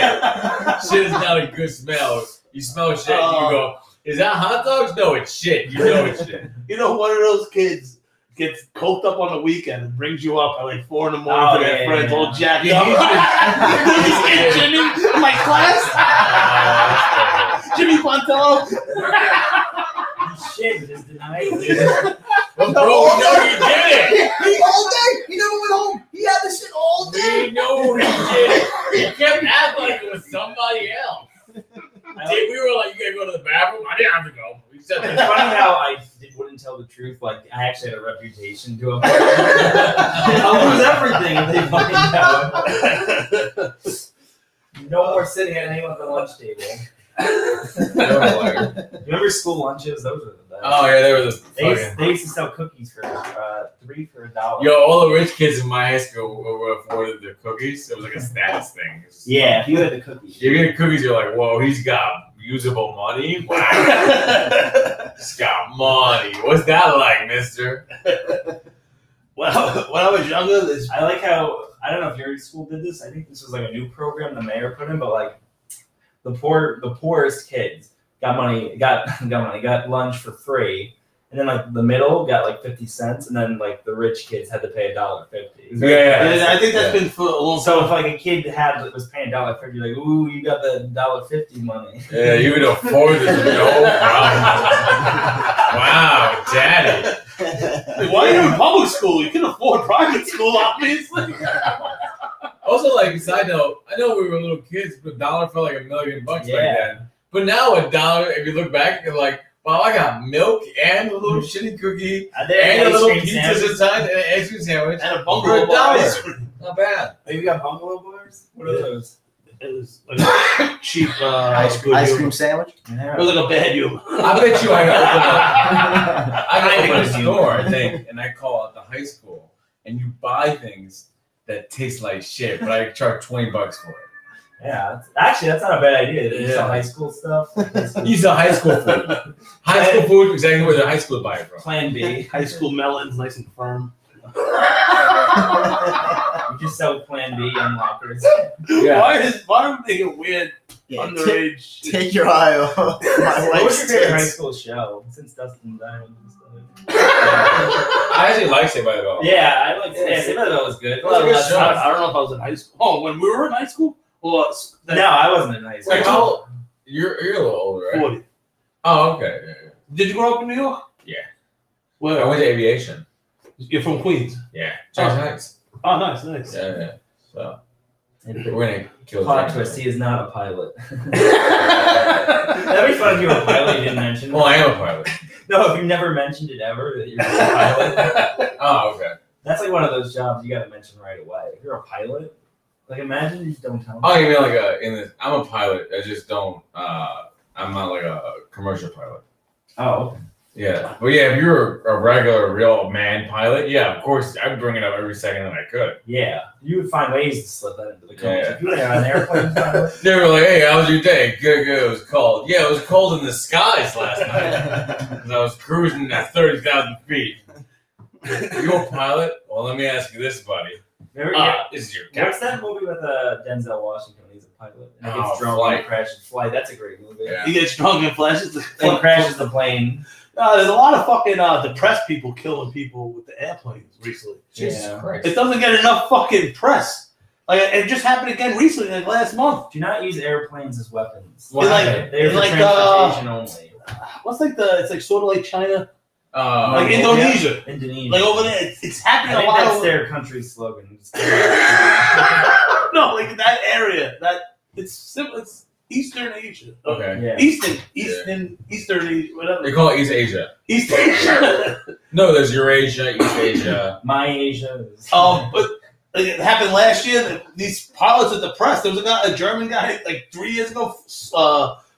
Shit is not a good smell. You smell shit and you go, is that hot dogs? No, it's shit. You know it's shit. You know, one of those kids gets coked up on the weekend and brings you up at like 4 in the morning Oh, to their yeah, friends yeah. all jacked Yeah, up. he's This kid, Jimmy, in my class. Jimmy Pontello. Shit, just denied it. But bro, no, you did it. He all day. He never went home. He had this shit all day. We know he did it. He kept acting like it was somebody else. We were like, you gotta go to the bathroom? I didn't have to go. We said It's that. funny how I wouldn't tell the truth. Like I actually had a reputation to avoid. I'll lose everything if they find out. No more sitting at anyone at the lunch table. Remember school lunches? Those were the best. Oh yeah, they were the They used to sell cookies for $3 for $1. Yo, all the rich kids in my high school were afforded the cookies. It was like a status thing. Yeah, if you had the cookies. If you get cookies, you're like, whoa, he's got usable money. Wow, he's got money. What's that like, mister? When I was younger, I like how I don't know if your school did this. I think this was like a new program the mayor put in, but like the poorest kids got lunch for free, and then like the middle got like 50 cents, and then like the rich kids had to pay $1.50. Yeah. I think that's been for a long time. So if like a kid was paying $1.50, like ooh, you got the $1.50 money. Yeah, you would afford this, no problem. Wow, daddy. Why are you in public school? You can afford private school, obviously. Also, like, side note, I know we were little kids, but $1 felt like $1 million back Yeah. then. But now $1, if you look back, you're like, wow, I got milk and a little shitty cookie They had and a ice little cream pizza sandwich. inside and an ice cream sandwich. And a For bungalow $1. bar ice cream. Not bad. Oh, you got bungalow bars? What are those? It was like a cheap Ice cream sandwich. It was like a bad humor. I bet you I could open a I store, I think, and I call it the high school, and you buy things that taste like shit, but I charge $20 for it. Yeah, that's not a bad idea. You Yeah. sell high school stuff. You sell high school food. High school food, exactly where the high school buy it from. Plan B. High school melons, nice and firm. You just sell Plan B on lockers. Yeah. Why would they get weird? Yeah, underage. Take your eye off my What was your wife's favorite high tits. school show since Dustin Diamond and stuff? I actually like Saved by the Bell. Yeah, I like. Yeah, Saved by the Bell was good. was a good show. I don't know if I was in high school. Oh, when we were in high school? Well, No, I wasn't in high school. Wait, how old? You're a little older, right? 40. Oh, okay. Yeah, yeah. Did you grow up in New York? Yeah. I Where? went to aviation. You're from Queens. Yeah. Jackson Oh. Heights. Oh, nice. Yeah, yeah. So And we're gonna kill plot Jackson twist: Heights. he is not a pilot. That'd be fun if you were a pilot. You didn't mention. Well, I am a pilot. No, if you never mentioned it ever that you're a pilot. Oh, okay. That's like one of those jobs you got to mention right away. If you're a pilot, like imagine you just don't tell them. Oh, you mean like I'm a pilot. I just don't. I'm not like a commercial pilot. Oh, Yeah, but yeah, if you're a regular, real man pilot, yeah, of course, I'd bring it up every second that I could. yeah. You would find ways to slip that into the Yeah. conversation. If you were on an airplane pilot. They were like, "Hey, how was your day?" Good. It was cold. Yeah, it was cold in the skies last night because I was cruising at 30,000 feet. You a pilot? Well, let me ask you this, buddy. Remember, This is your what's captain. that movie with Denzel Washington? He's a pilot. And he Oh, gets drunk Flight. and crashes Flight. That's a great movie. Yeah. He gets drunk and flashes the And crashes the plane. There's a lot of fucking depressed people killing people with the airplanes recently. Jesus Yeah. Christ. It doesn't get enough fucking press. Like it just happened again recently, like last month. Do not use airplanes as weapons. What They're for like, transportation only. What's like it's like sort of like China, like Mongolia? Indonesia, Indonesia. like over there. It's happening I a think lot. that's their country's slogan. No, like that area. It's Eastern Asia. Okay. Yeah. Eastern Asia, whatever. They call it East Asia. East Asia. No, there's Eurasia, East Asia. My Asia. Is... But like, it happened last year. That these pilots are depressed. There was a German guy like 3 years ago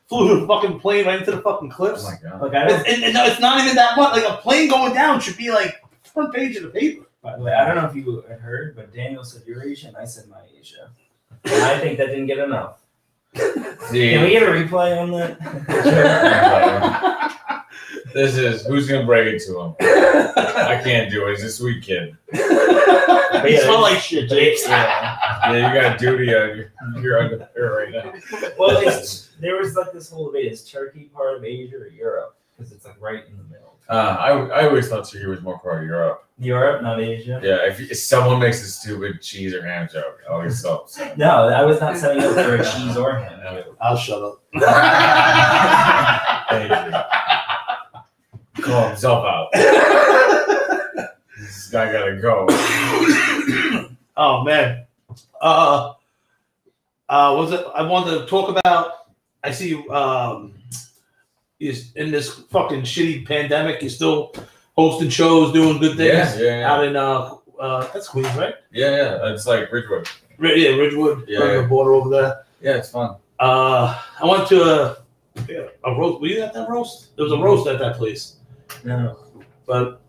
flew a fucking plane right into the fucking Oh cliffs. my god. Look, I don't, And it's not even that much. Like a plane going down should be like front page of the paper. by the way, I don't know if you had heard, but Daniel said Eurasia and I said My Asia. And I think that didn't get enough. See, Can we get a replay on that? this is who's gonna break it to him. I can't do it. He's a sweet kid. But You yeah, smell like shit, Jake. yeah. Yeah, you got duty on your underwear right now. Well, there was like this whole debate: is Turkey part of Asia or Europe? Because it's like right in the middle. I always thought Turkey was more part of Europe. Europe, not Asia. Yeah, if someone makes a stupid cheese or ham joke, I'll get so upset. No, I was not setting up for a cheese or ham. I'll shut up. Thank you. Call himself out. This guy gotta go. Oh man. Was it? I wanted to talk about. I see you. Is in this fucking shitty pandemic. You're still hosting shows, doing good things. Yeah. Out in that's Queens, right? Yeah. It's like Ridgewood. Yeah, Ridgewood. Yeah. Right on the border over there. Yeah, it's fun. I went to a roast. Were you at that roast? There was a roast at that place, No. but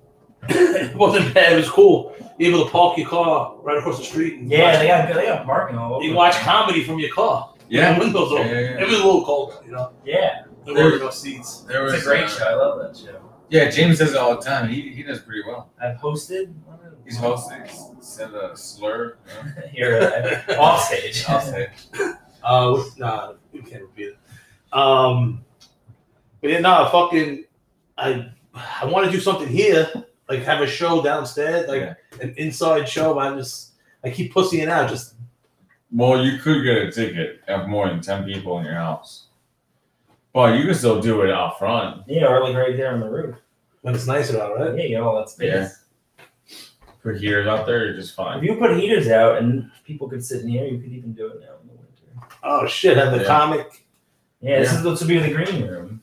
it wasn't bad. It was cool. You're able to park your car right across the street. And Yeah, watch, they got parking all over. you can watch comedy from your car. Yeah. With the windows open. Yeah. It was a little cold, you know. Yeah, There were no seats. There was it's a great show. I love that show. Yeah, James does it all the time. He does pretty well. I've hosted. He's hosting. He said a slur. Here off stage. I'll say. Nah, we can't repeat it. But yeah, nah, fucking. I want to do something here, like have a show downstairs, like an inside show. But I keep pussying out. Just Well, you could get a ticket of more than 10 people in your house. But you can still do it out front. Yeah, or like right there on the roof. when it's nicer out, right? Yeah, you got all that space. Yeah. Put heaters out there, you're just If fine. you put heaters out and people could sit in here, you could even do it now in the winter. Oh shit! Have the Yeah. comic. Yeah, this would be the green room.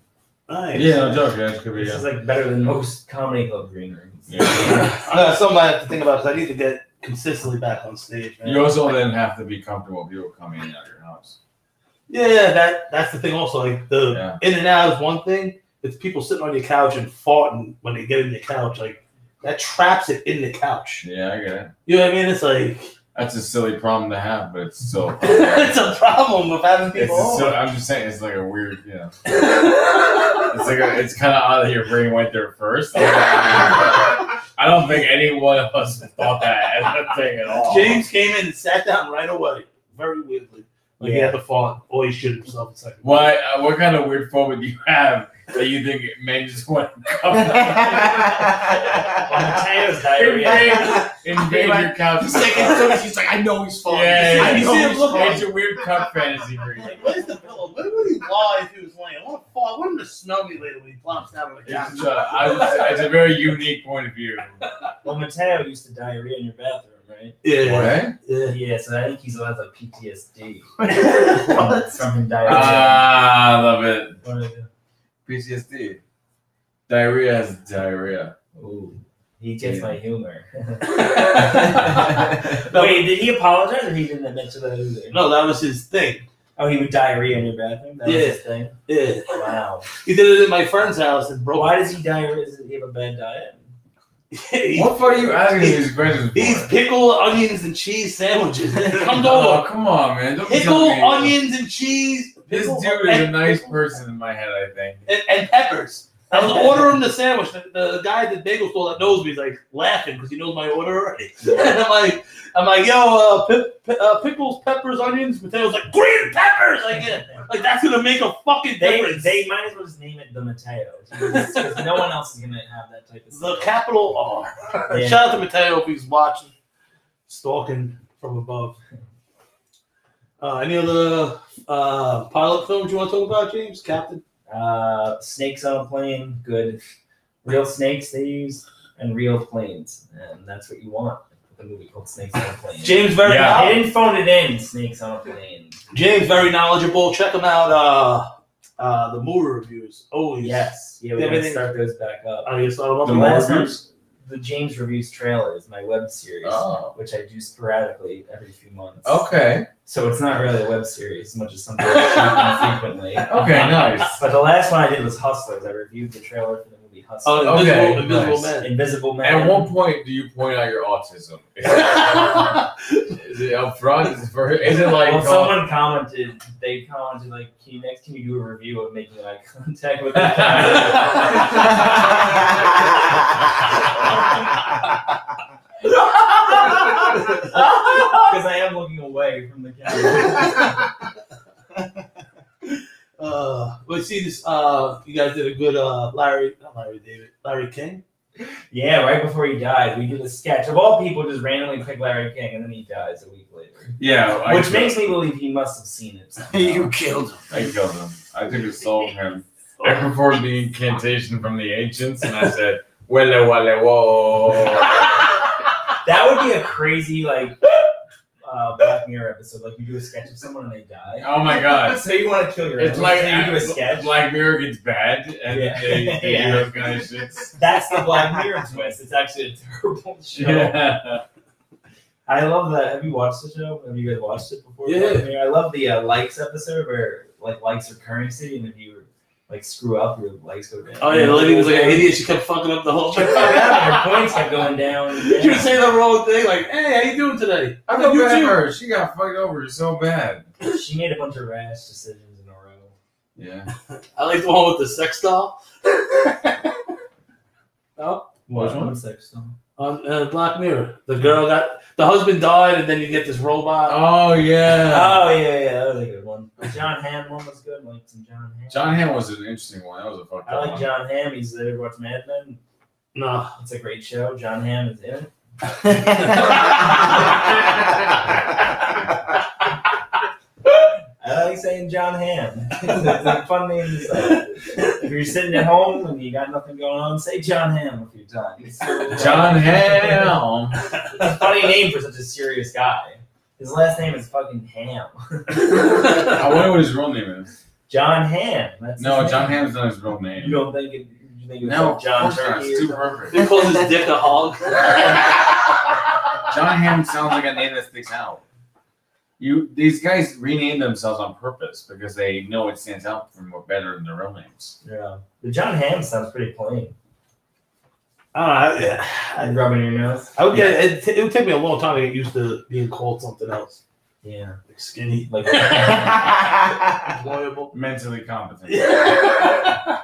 Nice. Yeah, no joke. Yeah, it could be. This is like better than most comedy club green rooms. Yeah. Something I have to think about because I need to get consistently back on stage, man. You also then have to be comfortable with people coming in and out of your house. Yeah, that's the thing. Also, like the in and out is one thing. It's people sitting on your couch and farting when they get in your couch. Like that traps it in the couch. Yeah, I get it. You know what I mean? It's like That's a silly problem to have, but it's still. it's a problem with having people. I'm just saying, it's like a weird, it's like it's kind of odd that your brain went there first. I don't think any one of us thought that as a thing at all. James came in and sat down right away, very weirdly. Like he had to fall, or he shit himself in second. What kind of weird phobia do you have that you think men just want to come Mateo's diarrhea. invade your couch? He's like, I know he's falling. Yeah, I know he's it's falling. a weird cup fantasy for you. Like, where's the pillow? Where would he lie if he was laying? I want to fall. I want him to smell me later when he plops down on the couch. It's a very unique point of view. Well, Mateo used to diarrhea in your bathroom, right? What? Yeah, so I think he's has like PTSD from him diarrhea. Ah, I love it. What is it? PTSD. Diarrhea has diarrhea. Ooh, he gets my humor. Wait, did he apologize or he didn't mention that either? No, that was his thing. Oh, he would diarrhea in your bathroom? That was his thing? Yeah. Wow. He did it at my friend's house and broke. Why does he diarrhea? Does he have a bad diet? What fuck are you asking these questions for? These pickle, onions, and cheese sandwiches. Come Oh, over. come on, man. Don't be Pickle, telling me- onions, and cheese. This Pickle, dude is a nice person in my head, I think. and peppers. I was ordering the sandwich. The guy at the bagel store that knows me is like laughing because he knows my order already. And I'm like, yo, pickles, peppers, onions. Mateo's like, green peppers. Like, yeah, like that's gonna make a fucking difference. They might as well just name it the Mateo because no one else is gonna have that type of The stuff. capital R. Yeah. Shout out to Mateo if he's watching, stalking from above. Any other pilot films you want to talk about, James? Captain? Snakes on a plane, good. Real snakes they use, and real planes, and that's what you want. A movie called Snakes on a Plane. James very They didn't phone it in. Snakes on a Plane. James very knowledgeable. Check him out. The movie reviews. Always. Yes. Yeah, we gotta start those back up. I guess I love The the last reviews. The James Reviews Trailers, my web series, which I do sporadically every few months. Okay. So it's not really a web series as much as something I shoot frequently. Okay, nice. But the last one I did was Hustlers. I reviewed the trailer for the movie Hustlers. Oh, Okay, Invisible nice. Man. Invisible Man. At what point do you point out your autism? Is it up front? Is it like Well, someone commented. They commented like, "Can you do a review of making eye contact with the Because I am looking away from the camera." But see this. You guys did a good Larry King. Yeah, right before he died, we did a sketch. Of all people, just randomly pick Larry King, and then he dies a week later. Yeah. Which makes me believe he must have seen it somehow. You killed him. I killed him. I took a soul from him. I performed the incantation from the ancients, and I said, "Welle wale whoa." That would be a crazy, like, Black Mirror episode. Like, you do a sketch of someone and they die. Oh my god. So you want to kill your It's enemy, like so you do a sketch. Black Mirror gets bad, and Yeah. they Yeah. do those kind of shits. That's the Black Mirror twist. It's actually a terrible show. Yeah. I love that. Have you watched the show? Have you guys watched it before? Yeah. I love the likes episode where like likes are currency, and if you like screw up, your likes go down. Oh yeah, the lady was like an idiot. She kept fucking up the whole. She kept fucking up, and her points kept going down. And She would say the wrong thing, like, "Hey, how you doing today?" I feel bad for her. She got fucked over so bad. She made a bunch of rash decisions in a row. Yeah. I like the one with the sex doll. Oh, What? one? One sex song. on Black Mirror, the husband died, and then you get this robot. Oh yeah. Oh yeah, that was a good one. The John Hamm one was good. Like some John Hamm. John Hamm was an interesting one. That was a fucked I up like one. John Hamm. He's ever watched Mad Men? No. It's a great show. John Hamm is in it. I like saying John Hamm. It's a fun name to say. If you're sitting at home and you got nothing going on, say John Hamm a few times. John Hamm. It's a funny name for such a serious guy. His last name is fucking Ham. I wonder what his real name is. John Hamm. That's No, his John name. Hamm's not his real You name. don't think it? You think it's No, like John of course not. Turkey? It's or too something? perfect. They call his dick a hog. John Hamm sounds like a name that sticks out. These guys rename themselves on purpose because they know it stands out for more better than their real names. Yeah. The John Hamm sounds pretty plain. Yeah. And rubbing your nose. I would get it would take me a long time to get used to being called something else. Yeah. Like skinny. Like Employable. Mentally competent. Yeah.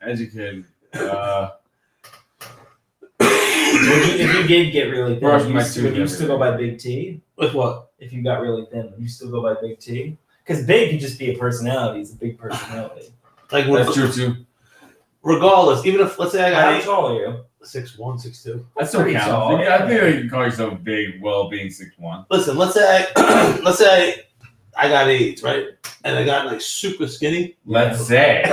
Educated. If you did get really thin, Brush would my you, teeth would you every still go day. by Big T? With what? If you got really thin, would you still go by Big T? Because Big could just be a personality. It's a big personality. Like That's true too. Regardless, even if let's say I How got tall are you? 6'1", 6'2". That still pretty counts. tall. I think you can call yourself big, well, being 6'1". Listen, let's say I got AIDS, right? And I got like super skinny. Let's say.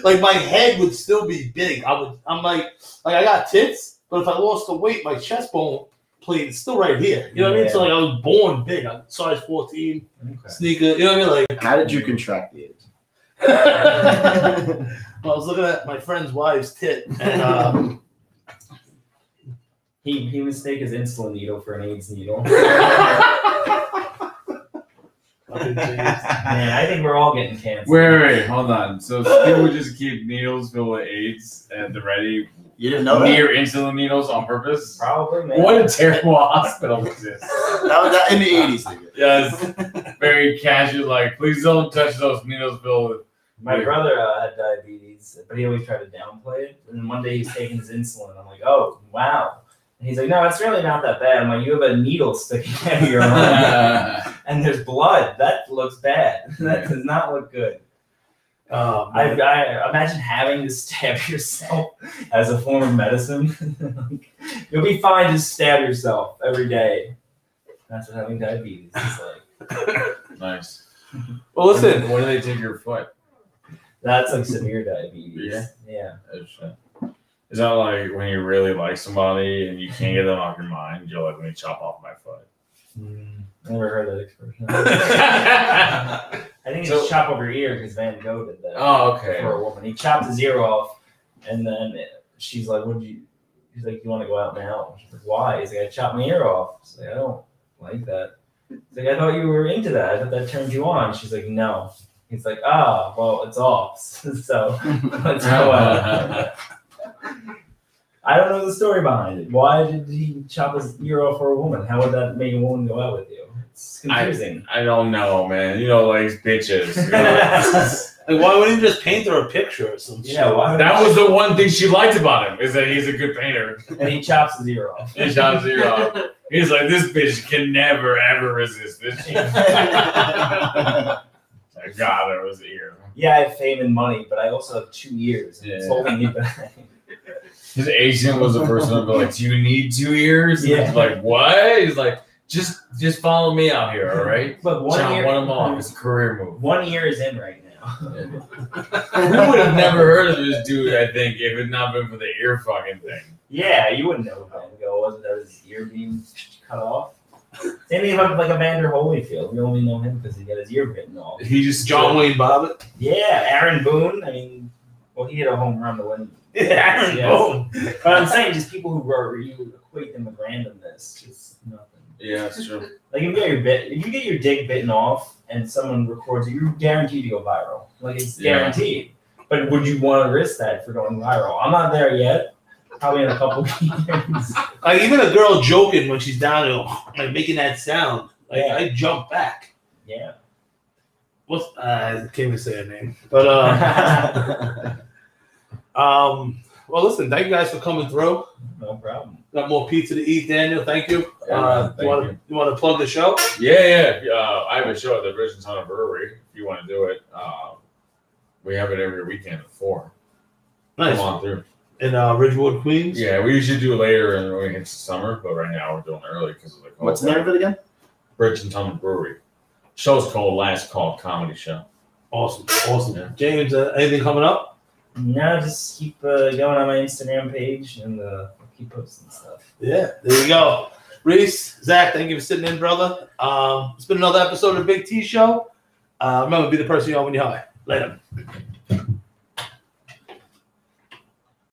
Like my head would still be big. I'm like I got tits, but if I lost the weight, my chest bone plate is still right here. You know what I mean? So like I was born big. I'm size 14, sneaker. You know what I mean? Like How did you contract the AIDS? I was looking at my friend's wife's tit, and He would mistake his insulin needle for an AIDS needle. Man, I think we're all getting cancer. Wait, hold on. So people would just keep needles filled with AIDS at the ready, You didn't know that? near insulin needles on purpose? Probably, man. What a terrible hospital was this? That was in the 80s, nigga. Yes, very casual. Like, please don't touch those needles filled with. My brother had diabetes, but he always tried to downplay it. And then one day he's taking his insulin. I'm like, oh, wow. And he's like, no, it's really not that bad. I'm like, you have a needle sticking out of your arm, and there's blood. That looks bad. That does not look good. I imagine having to stab yourself as a form of medicine. You'll be fine. Just stab yourself every day. That's what having diabetes is like. Nice. well, listen. When do they take your foot? That's like severe diabetes. Yeah. Is that like when you really like somebody and you can't get them off your mind? You're like, let me chop off my foot. Never heard that expression. I think it's chop over your ear because Van Gogh did that. Oh, okay. For a woman, he chopped his ear off, and then she's like, He's like, you want to go out now? She's like, why? He's like, I chopped my ear off. She's like, I don't like that. He's like, I thought you were into that. I thought that turned you on. She's like, no. He's like, well, it's off. So let's go out. I don't know the story behind it. Why did he chop his ear off for a woman? How would that make a woman go out with you? It's confusing. I don't know, man. You know, like bitches. You know? Like, why wouldn't you just paint her a picture or something? Yeah, why? That was the one thing she liked about him, is that he's a good painter. And he chops his ear off. He chops his ear off. He's like, this bitch can never ever resist this. I got her his ear. Yeah, I have fame and money, but I also have 2 ears. And it's holding me back. His agent was the first one to be like, do you need 2 ears? And Yeah. he's like, what? He's like, just follow me out here, all right? But one Chop ear, one of them off. It's a career move. 1 ear is in right now. We would have never heard of this dude, I think, if it had not been for the ear fucking thing. Yeah, you wouldn't know Van Gogh wasn't that his ear being cut off. Same thing about like Evander Holyfield. We only know him because he got his ear bitten off. He just John Wayne Bobbitt. Yeah, Aaron Boone. I mean, well, he hit a home run to win. Aaron Boone. But I'm saying just people who you equate them with randomness. Just nothing. Yeah, that's true. Like if you get your dick bitten off and someone records it, you're guaranteed to go viral. Like it's guaranteed. But would you want to risk that for going viral? I'm not there yet. Probably in a couple years. Like even a girl joking when she's down there, like making that sound. Like I jump back. Yeah. What's I can't even say her name. But well listen, thank you guys for coming through. No problem. Got more pizza to eat, Daniel. Thank you. Thank You want to plug the show? Yeah. I have a show at the Bridge and Tunnel Brewery. If you want to do it, we have it every weekend at 4. Nice. Come on through. In Ridgewood, Queens. Yeah, we usually do it later when it hits the summer, but right now we're doing it early because of the cold. What's the name of it again? Bridge and Tunnel Brewery. Show's called Last Call Comedy Show. Awesome. Yeah. James, anything coming up? No, just keep going on my Instagram page and keep posting stuff. Yeah, there you go. Reese, Zach, thank you for sitting in, brother. It's been another episode of the Big T Show. Remember, be the person you are when you're high. Later.